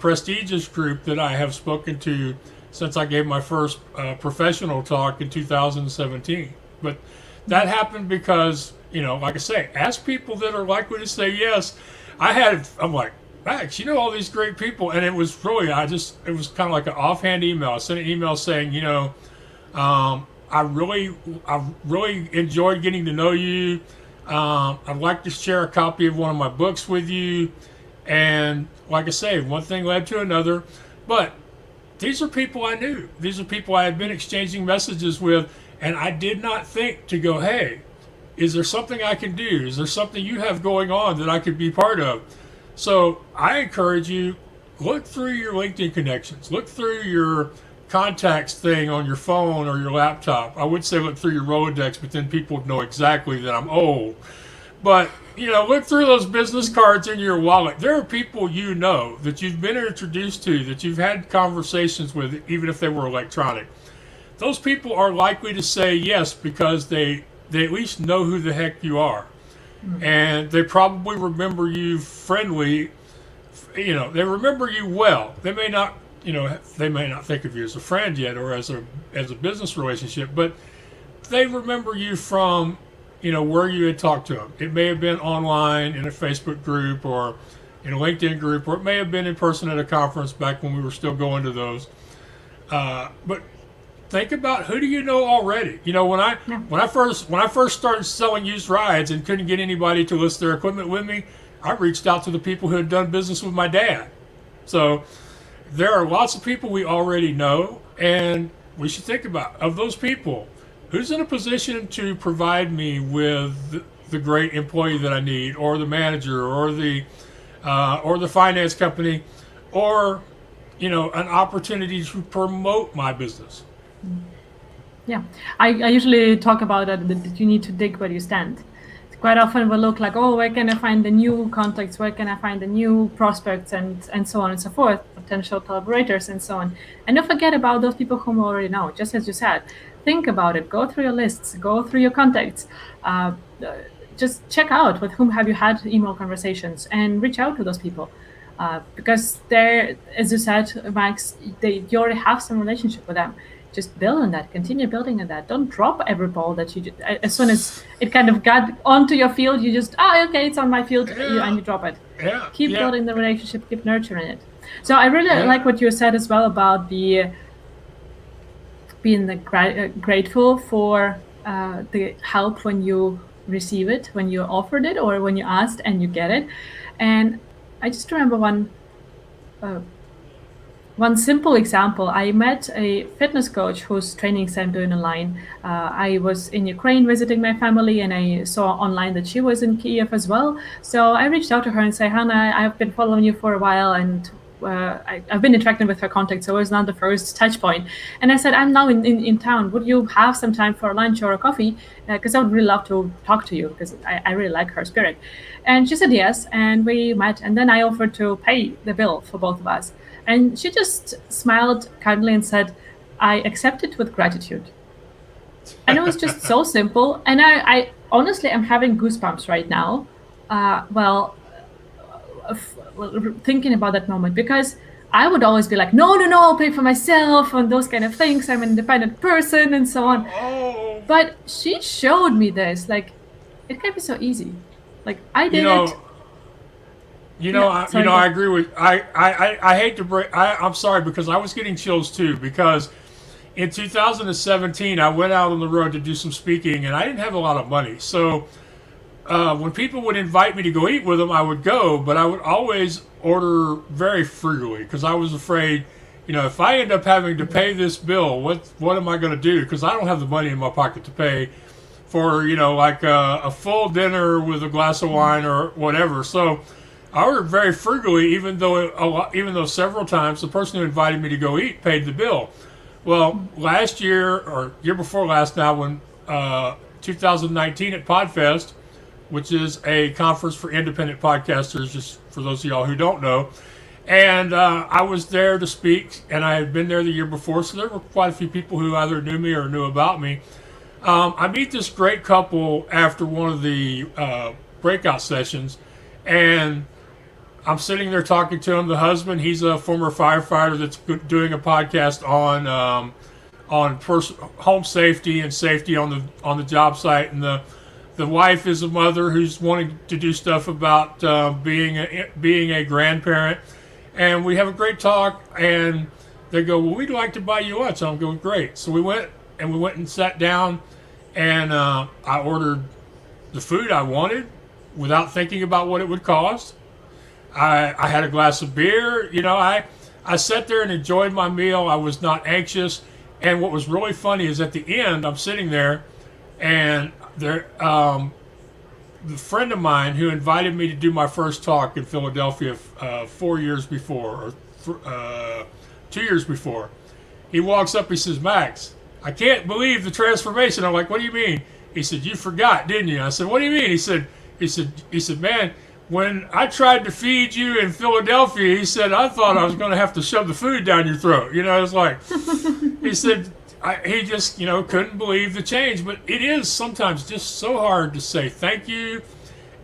prestigious group that I have spoken to since I gave my first professional talk in 2017. But that happened because, like I say, ask people that are likely to say yes. I'm like, Max, all these great people. And it was really, it was kind of like an offhand email. I sent an email saying, I really enjoyed getting to know you. I'd like to share a copy of one of my books with you. And like I say, one thing led to another. But these are people I knew. These are people I had been exchanging messages with. And I did not think to go, hey, is there something I can do? Is there something you have going on that I could be part of? So I encourage you, look through your LinkedIn connections. Look through your contacts thing on your phone or your laptop. I would say look through your Rolodex, but then people would know exactly that I'm old. But, look through those business cards in your wallet. There are people you know that you've been introduced to, that you've had conversations with, even if they were electronic. Those people are likely to say yes because they at least know who the heck you are. Mm-hmm. And they probably remember you friendly. They remember you well. They may not think of you as a friend yet or as a business relationship, but they remember you from, where you had talked to them. It may have been online in a Facebook group or in a LinkedIn group, or it may have been in person at a conference back when we were still going to those. But think about, who do you know already? When I first started selling used rides and couldn't get anybody to list their equipment with me, I reached out to the people who had done business with my dad. So there are lots of people we already know, and we should think about, of those people, who's in a position to provide me with the great employee that I need, or the manager, or the finance company, or an opportunity to promote my business. Yeah, I usually talk about that you need to dig where you stand. Quite often we'll look like, oh, where can I find the new contacts? Where can I find the new prospects and so on and so forth, potential collaborators and so on. And don't forget about those people whom you already know. Just as you said, think about it. Go through your lists. Go through your contacts. Just check out with whom have you had email conversations and reach out to those people. Because they're, as you said, Max, you already have some relationship with them. Just build on that, continue building on that. Don't drop every ball that you just, as soon as it kind of got onto your field, you just, okay, it's on my field, and you drop it. Keep building the relationship, keep nurturing it. So I really like what you said as well about being grateful for the help when you receive it, when you offered it, or when you asked and you get it. And I just remember one simple example. I met a fitness coach whose trainings I'm doing online. I was in Ukraine visiting my family, and I saw online that she was in Kiev as well. So I reached out to her and said, Hannah, I've been following you for a while, and I've been interacting with her contacts, so it was not the first touch point. And I said, I'm now in town. Would you have some time for lunch or a coffee? Because I would really love to talk to you, because I really like her spirit. And she said yes, and we met. And then I offered to pay the bill for both of us. And she just smiled kindly and said, I accept it with gratitude. And it was just so simple. And I honestly am having goosebumps right now. Thinking about that moment, because I would always be like, no, I'll pay for myself and those kind of things. I'm an independent person and so on. Oh. But she showed me this, like, it can be so easy. Like, I did it. I agree with. I hate to break. I'm sorry, because I was getting chills too, because in 2017 I went out on the road to do some speaking, and I didn't have a lot of money. So when people would invite me to go eat with them, I would go, but I would always order very frugally, because I was afraid, if I end up having to pay this bill, what am I going to do? Because I don't have the money in my pocket to pay for like a full dinner with a glass of wine or whatever. So I ordered very frugally, even though several times the person who invited me to go eat paid the bill. Well, last year, or year before last now, when 2019 at PodFest, which is a conference for independent podcasters, just for those of y'all who don't know, and I was there to speak, and I had been there the year before, so there were quite a few people who either knew me or knew about me. I meet this great couple after one of the breakout sessions, and I'm sitting there talking to him. The husband, he's a former firefighter that's doing a podcast on home safety and safety on the job site, and the wife is a mother who's wanting to do stuff about being a grandparent. And we have a great talk, and they go, well, we'd like to buy you lunch. I'm going, great. So we went and we went and sat down, and I ordered the food I wanted without thinking about what it would cost. I had a glass of beer. I sat there and enjoyed my meal. I was not anxious. And what was really funny is at the end, I'm sitting there, and the friend of mine who invited me to do my first talk in Philadelphia 4 years before, or 2 years before, he walks up, he says, "Max, I can't believe the transformation." I'm like, "What do you mean?" He said, "You forgot, didn't you?" I said, "What do you mean?" He said, "Man, when I tried to feed you in Philadelphia," he said, "I thought I was going to have to shove the food down your throat." It's like, he said, he just, couldn't believe the change. But it is sometimes just so hard to say thank you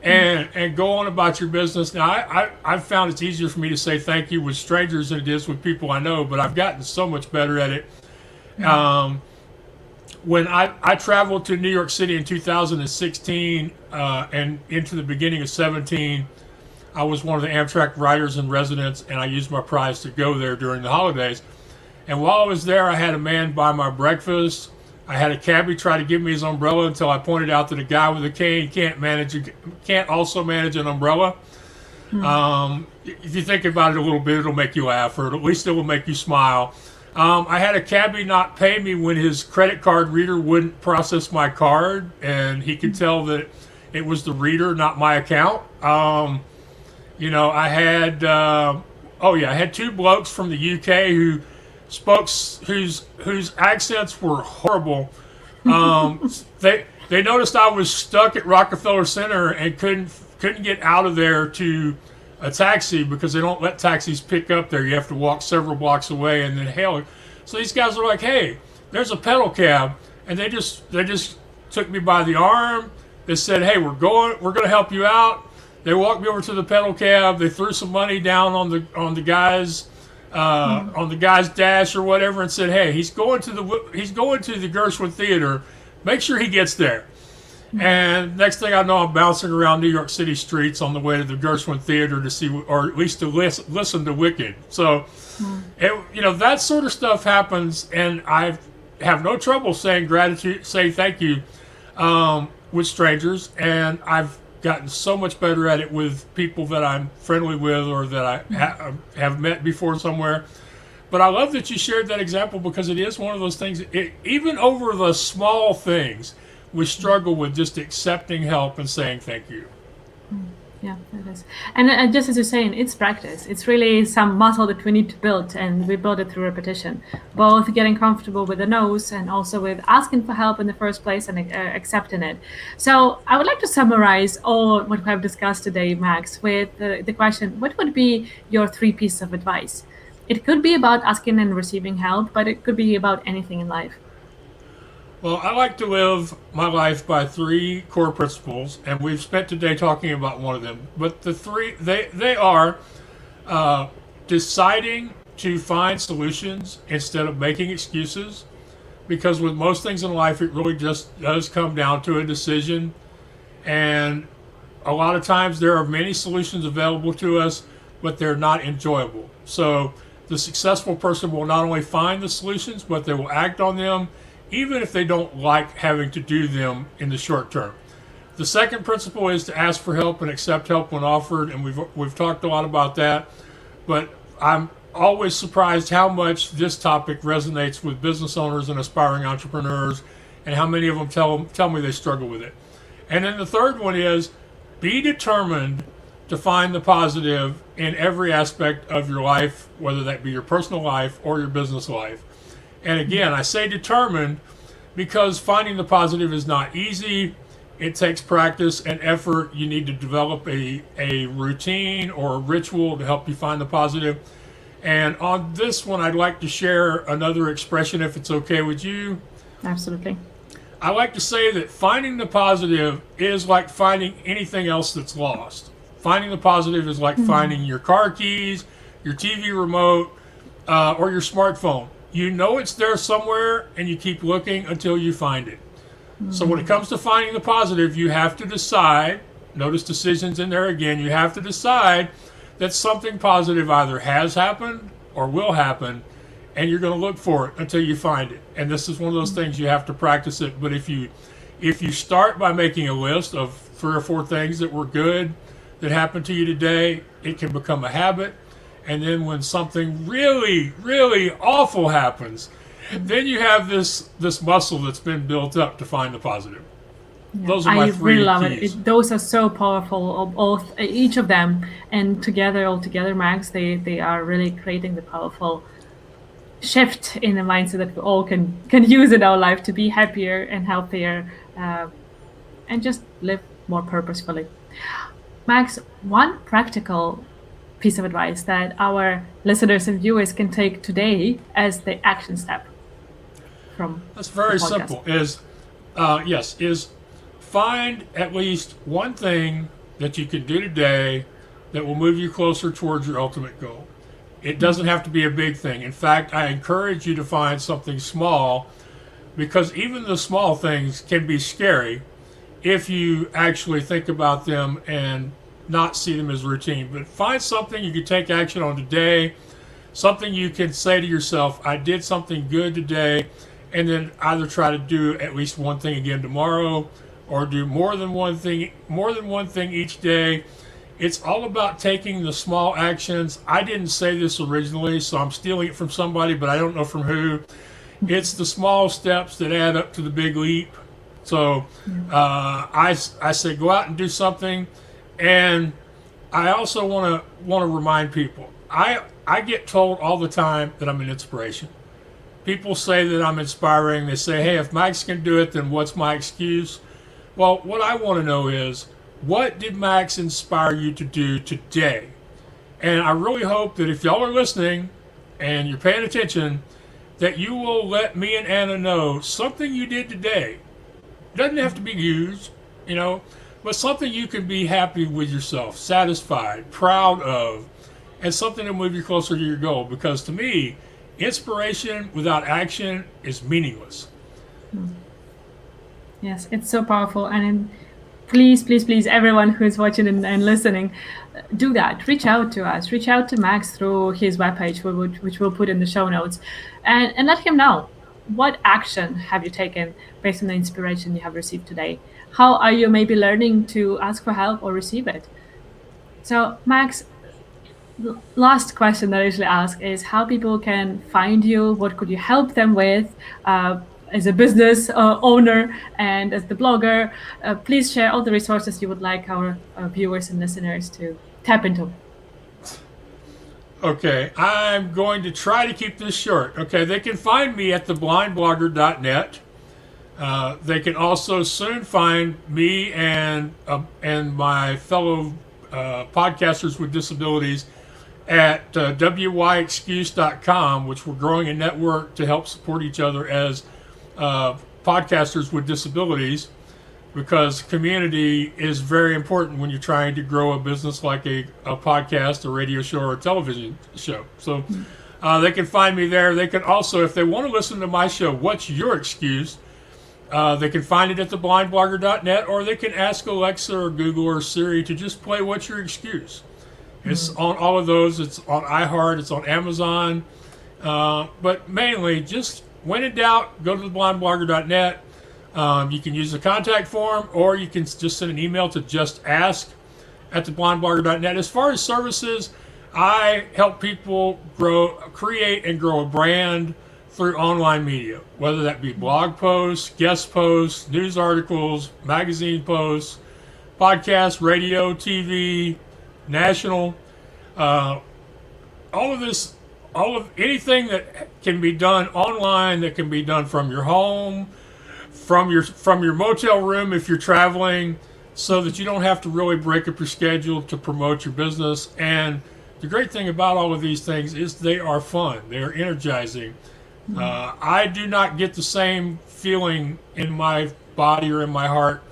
and go on about your business. Now, I've found it's easier for me to say thank you with strangers than it is with people I know, but I've gotten so much better at it. When I traveled to New York City in 2016 and into the beginning of 17, I was one of the Amtrak writers in residence, and I used my prize to go there during the holidays. And while I was there, I had a man buy my breakfast. I had a cabbie try to give me his umbrella until I pointed out that a guy with a cane can't also manage an umbrella. If you think about it a little bit, it'll make you laugh, or at least it will make you smile. I had a cabbie not pay me when his credit card reader wouldn't process my card, and he could tell that it was the reader, not my account. I had two blokes from the UK whose accents were horrible. They noticed I was stuck at Rockefeller Center and couldn't get out of there to a taxi because they don't let taxis pick up there. You have to walk several blocks away and then hail it. So these guys were like, "Hey, there's a pedal cab," and they just took me by the arm. They said, "Hey, we're going to help you out." They walked me over to the pedal cab. They threw some money down on the guy's dash or whatever, and said, "Hey, he's going to the Gershwin Theater. Make sure he gets there." And next thing I know, I'm bouncing around New York City streets on the way to the Gershwin Theater to see, or at least to listen to Wicked. So, that sort of stuff happens, and I have no trouble saying thank you with strangers, and I've gotten so much better at it with people that I'm friendly with or that I have met before somewhere. But I love that you shared that example, because it is one of those things, even over the small things, we struggle with just accepting help and saying thank you. Yeah, it is. And just as you're saying, it's practice. It's really some muscle that we need to build, and we build it through repetition. Both getting comfortable with the no's and also with asking for help in the first place and accepting it. So I would like to summarize all what we have discussed today, Max, with the question, what would be your 3 pieces of advice? It could be about asking and receiving help, but it could be about anything in life. Well, I like to live my life by 3 core principles, and we've spent today talking about one of them. But the 3, they are deciding to find solutions instead of making excuses, because with most things in life, it really just does come down to a decision. And a lot of times there are many solutions available to us, but they're not enjoyable. So the successful person will not only find the solutions, but they will act on them, even if they don't like having to do them in the short term. The second principle is to ask for help and accept help when offered, and we've talked a lot about that. But I'm always surprised how much this topic resonates with business owners and aspiring entrepreneurs, and how many of them tell me they struggle with it. And then the third one is be determined to find the positive in every aspect of your life, whether that be your personal life or your business life. And again, I say determined because finding the positive is not easy. It takes practice and effort. You need to develop a routine or a ritual to help you find the positive. And on this one, I'd like to share another expression, if it's okay with you. Absolutely. I like to say that finding the positive is like finding anything else that's lost. Finding the positive is like finding your car keys, your TV remote, or your smartphone. You know it's there somewhere, and you keep looking until you find it. So when it comes to finding the positive, you have to decide, notice decisions in there again, you have to decide that something positive either has happened or will happen, and you're going to look for it until you find it. And this is one of those things you have to practice it. But if you start by making a list of 3 or 4 things that were good that happened to you today, it can become a habit. And then when something really, really awful happens, then you have this muscle that's been built up to find the positive. Yeah, Those are my I 3 really love keys. those are so powerful, each of them, and all together, Max, they are really creating the powerful shift in the mindset that we all can use in our life to be happier and healthier, and just live more purposefully. Max, one practical piece of advice that our listeners and viewers can take today as the action step from That's very the podcast. simple. Is find at least one thing that you can do today that will move you closer towards your ultimate goal. It doesn't have to be a big thing. In fact, I encourage you to find something small, because even the small things can be scary if you actually think about them and not see them as routine. But find something you can take action on today, something you can say to yourself, I did something good today, and then either try to do at least one thing again tomorrow, or do more than one thing each day. It's all about taking the small actions. I didn't say this originally, so I'm stealing it from somebody, but I don't know from who. It's the small steps that add up to the big leap. So I say go out and do something. And I also want to remind people, I get told all the time that I'm an inspiration. People say that I'm inspiring. They say, hey, if Max can do it, then what's my excuse? Well, what I want to know is, what did Max inspire you to do today? And I really hope that if y'all are listening and you're paying attention, that you will let me and Anna know something you did today. Doesn't have to be huge, but something you can be happy with yourself, satisfied, proud of, and something to move you closer to your goal. Because to me, inspiration without action is meaningless. Yes, it's so powerful. And please, everyone who's watching and listening, do that. Reach out to us. Reach out to Max through his webpage, which we'll put in the show notes, and let him know, what action have you taken based on the inspiration you have received today? How are you maybe learning to ask for help or receive it? So, Max, last question that I usually ask is how people can find you. What could you help them with as a business owner and as the blogger? Please share all the resources you would like our viewers and listeners to tap into. Okay, I'm going to try to keep this short. Okay, they can find me at theblindblogger.net. They can also soon find me and my fellow podcasters with disabilities at wyexcuse.com, which we're growing a network to help support each other as podcasters with disabilities, because community is very important when you're trying to grow a business like a podcast, a radio show, or a television show. So they can find me there. They can also, if they want to listen to my show, What's Your Excuse? They can find it at theblindblogger.net, or they can ask Alexa or Google or Siri to just play What's Your Excuse? It's on all of those. It's on iHeart. It's on Amazon. But mainly, just when in doubt, go to theblindblogger.net. You can use the contact form, or you can just send an email to justask@theblindblogger.net. As far as services, I help people create and grow a brand through online media, whether that be blog posts, guest posts, news articles, magazine posts, podcasts, radio, TV, national, all of anything that can be done online, that can be done from your home, from your motel room if you're traveling, so that you don't have to really break up your schedule to promote your business. And the great thing about all of these things is they are fun. They are energizing. I do not get the same feeling in my body or in my heart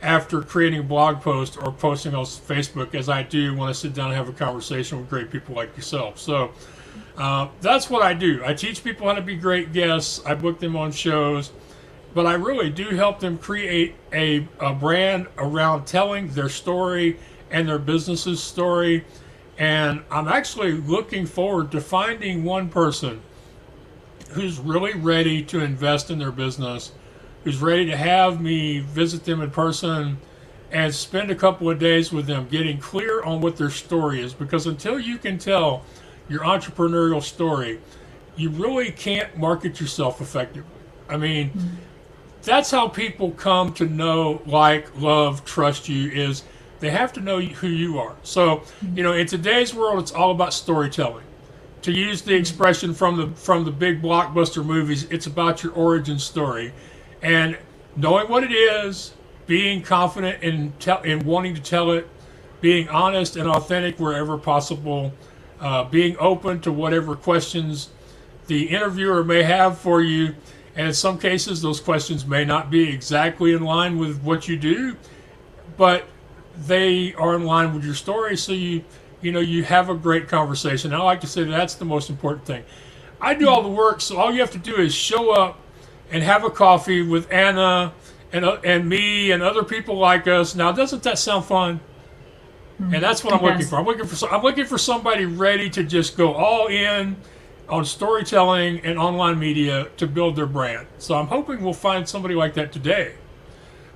after creating a blog post or posting on Facebook as I do when I sit down and have a conversation with great people like yourself. So that's what I do. I teach people how to be great guests. I book them on shows. But I really do help them create a brand around telling their story and their business's story. And I'm actually looking forward to finding one person who's really ready to invest in their business, who's ready to have me visit them in person and spend a couple of days with them getting clear on what their story is. Because until you can tell your entrepreneurial story, you really can't market yourself effectively. I mean, that's how people come to know, like, love, trust you, is they have to know who you are. So, in today's world, it's all about storytelling. To use the expression from the big blockbuster movies, it's about your origin story, and knowing what it is, being confident in wanting to tell it, being honest and authentic wherever possible, being open to whatever questions the interviewer may have for you. And in some cases, those questions may not be exactly in line with what you do, but they are in line with your story. So you have a great conversation. I like to say that's the most important thing. I do all the work, so all you have to do is show up and have a coffee with Anna and me and other people like us. Now, doesn't that sound fun? And that's what I'm looking for. I'm looking for somebody ready to just go all in on storytelling and online media to build their brand. So I'm hoping we'll find somebody like that today.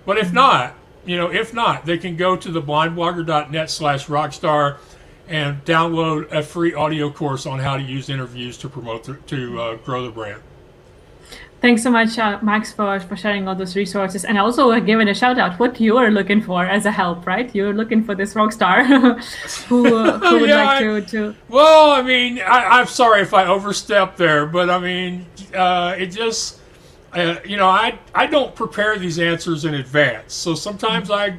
But if not, they can go to theblindblogger.net/rockstar and download a free audio course on how to use interviews to promote grow the brand. Thanks so much, Max, for sharing all those resources. And also giving a shout out what you are looking for as a help, right? You're looking for this rock star who would like to. Well, I mean, I'm sorry if I overstepped there, but I mean, it just, I don't prepare these answers in advance. So sometimes I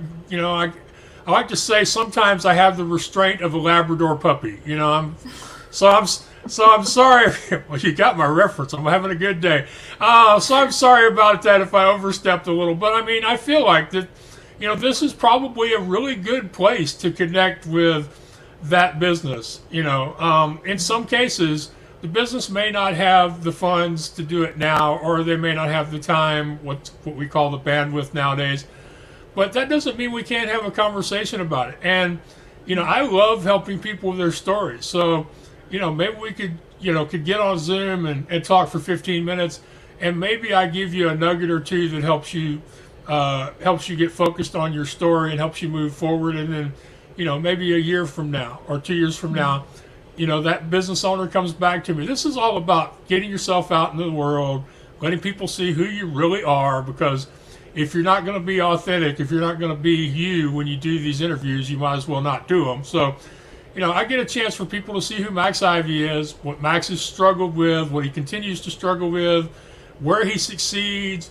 like to say sometimes I have the restraint of a Labrador puppy. So I'm sorry. Well, you got my reference. I'm having a good day. So I'm sorry about that if I overstepped a little. But I mean, I feel like that, this is probably a really good place to connect with that business. In some cases, the business may not have the funds to do it now, or they may not have the time, what we call the bandwidth nowadays. But that doesn't mean we can't have a conversation about it. And, I love helping people with their stories. So, maybe we could get on Zoom and talk for 15 minutes, and maybe I give you a nugget or two that helps you get focused on your story and helps you move forward. And then, maybe a year from now or 2 years from now, that business owner comes back to me. This is all about getting yourself out into the world, letting people see who you really are, because if you're not going to be authentic, if you're not going to be you when you do these interviews, you might as well not do them. So, I get a chance for people to see who Max Ivey is, what Max has struggled with, what he continues to struggle with, where he succeeds,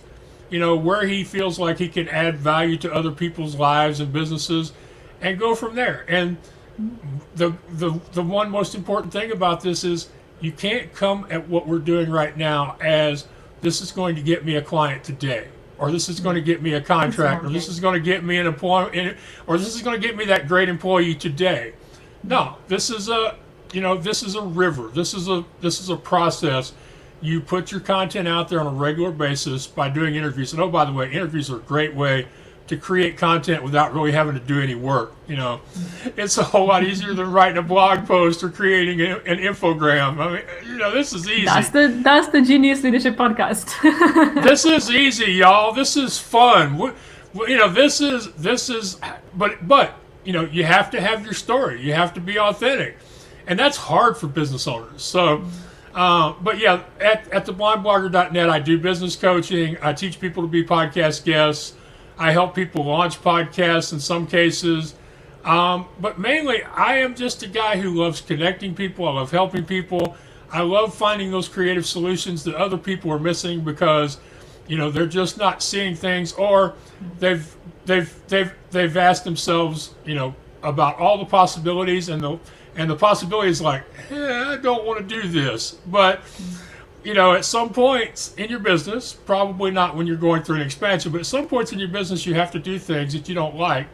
where he feels like he can add value to other people's lives and businesses, and go from there. And the one most important thing about this is you can't come at what we're doing right now as this is going to get me a client today, or this is going to get me a contract, or this is going to get me an employment, or this is going to get me that great employee today. No, this is a river. This is a process. You put your content out there on a regular basis by doing interviews. And by the way, interviews are a great way to create content without really having to do any work. It's a whole lot easier than writing a blog post or creating an infogram. I mean, this is easy. That's the Genius Leadership Podcast. This is easy, y'all. This is fun. But you have to have your story. You have to be authentic. And that's hard for business owners. So, but yeah, at theblindblogger.net, I do business coaching. I teach people to be podcast guests. I help people launch podcasts in some cases. But mainly, I am just a guy who loves connecting people. I love helping people. I love finding those creative solutions that other people are missing because, they're just not seeing things, or they've asked themselves, about all the possibilities, and the possibilities like, I don't want to do this. But, at some points in your business, probably not when you're going through an expansion, but at some points in your business, you have to do things that you don't like.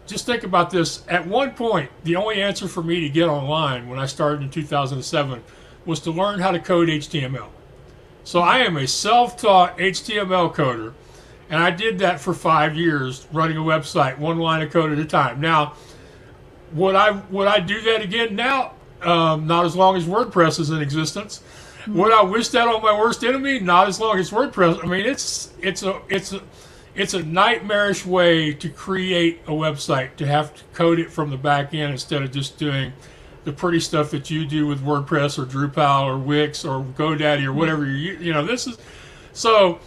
Just think about this. At one point, the only answer for me to get online when I started in 2007 was to learn how to code HTML. So I am a self-taught HTML coder. And I did that for 5 years, running a website, one line of code at a time. Now, would I do that again now? Not as long as WordPress is in existence. Would I wish that on my worst enemy? Not as long as WordPress. I mean, it's a nightmarish way to create a website, to have to code it from the back end instead of just doing the pretty stuff that you do with WordPress or Drupal or Wix or GoDaddy or whatever this is. So,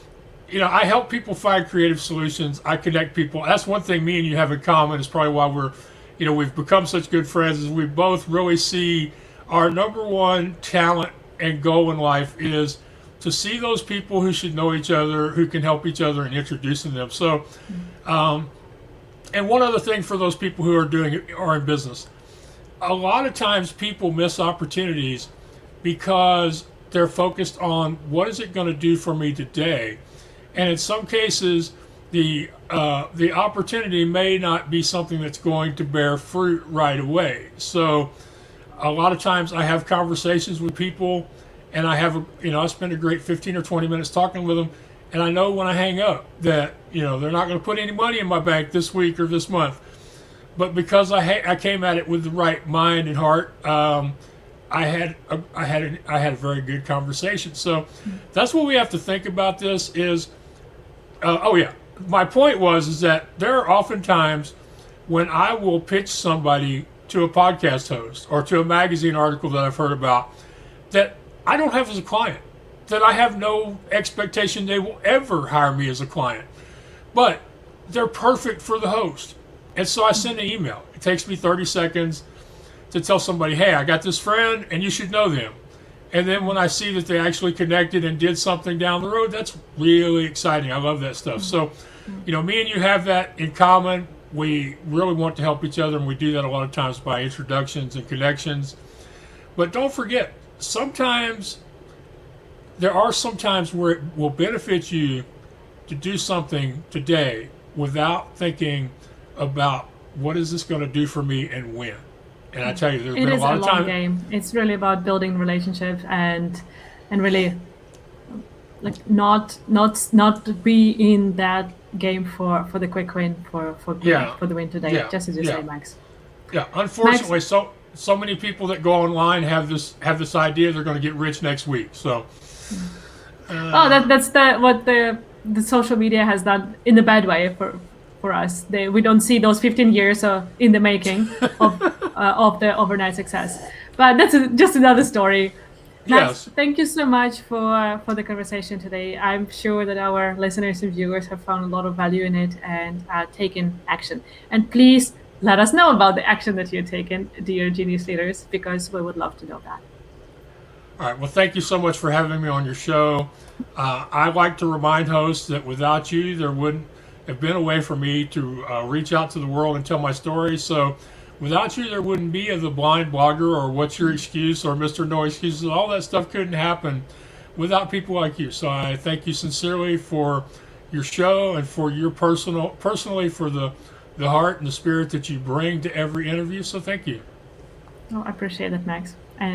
I help people find creative solutions. I connect people. That's one thing me and you have in common. Is probably why we've become such good friends. Is we both really see our number one talent and goal in life is to see those people who should know each other, who can help each other, and introducing them. So, and one other thing for those people who are in business, a lot of times people miss opportunities because they're focused on what is it going to do for me today, and in some cases, the opportunity may not be something that's going to bear fruit right away. So, a lot of times I have conversations with people, and I spend a great 15 or 20 minutes talking with them, and I know when I hang up that they're not going to put any money in my bank this week or this month, but because I came at it with the right mind and heart, I had a very good conversation. So that's what we have to think about. This is my point is that there are often times when I will pitch somebody to a podcast host or to a magazine article that I've heard about that I don't have as a client, that I have no expectation they will ever hire me as a client, but they're perfect for the host. And so I send an email. It takes me 30 seconds to tell somebody, hey, I got this friend and you should know them. And then when I see that they actually connected and did something down the road, that's really exciting. I love that stuff. So, me and you have that in common. We really want to help each other, and we do that a lot of times by introductions and connections. But don't forget, there are some times where it will benefit you to do something today without thinking about what is this going to do for me and when. And I tell you, there's been a lot of time. It is a long game. It's really about building relationships and really not be in that game for the quick win for the win today, just as you say, Max. Yeah, unfortunately, so many people that go online have this idea they're going to get rich next week. So, that's what the social media has done in a bad way for us. We don't see those 15 years in the making of the overnight success. But that's just another story. Max, thank you so much for the conversation today. I'm sure that our listeners and viewers have found a lot of value in it and taken action. And please let us know about the action that you're taking, dear Genius Leaders, because we would love to know that. All right. Well, thank you so much for having me on your show. I like to remind hosts that without you, there wouldn't have been a way for me to reach out to the world and tell my story. So without you, there wouldn't be The Blind Blogger or What's Your Excuse or Mr. No Excuses. All that stuff couldn't happen without people like you. So I thank you sincerely for your show and for your personally for the heart and the spirit that you bring to every interview. So thank you. Oh, I appreciate it, Max.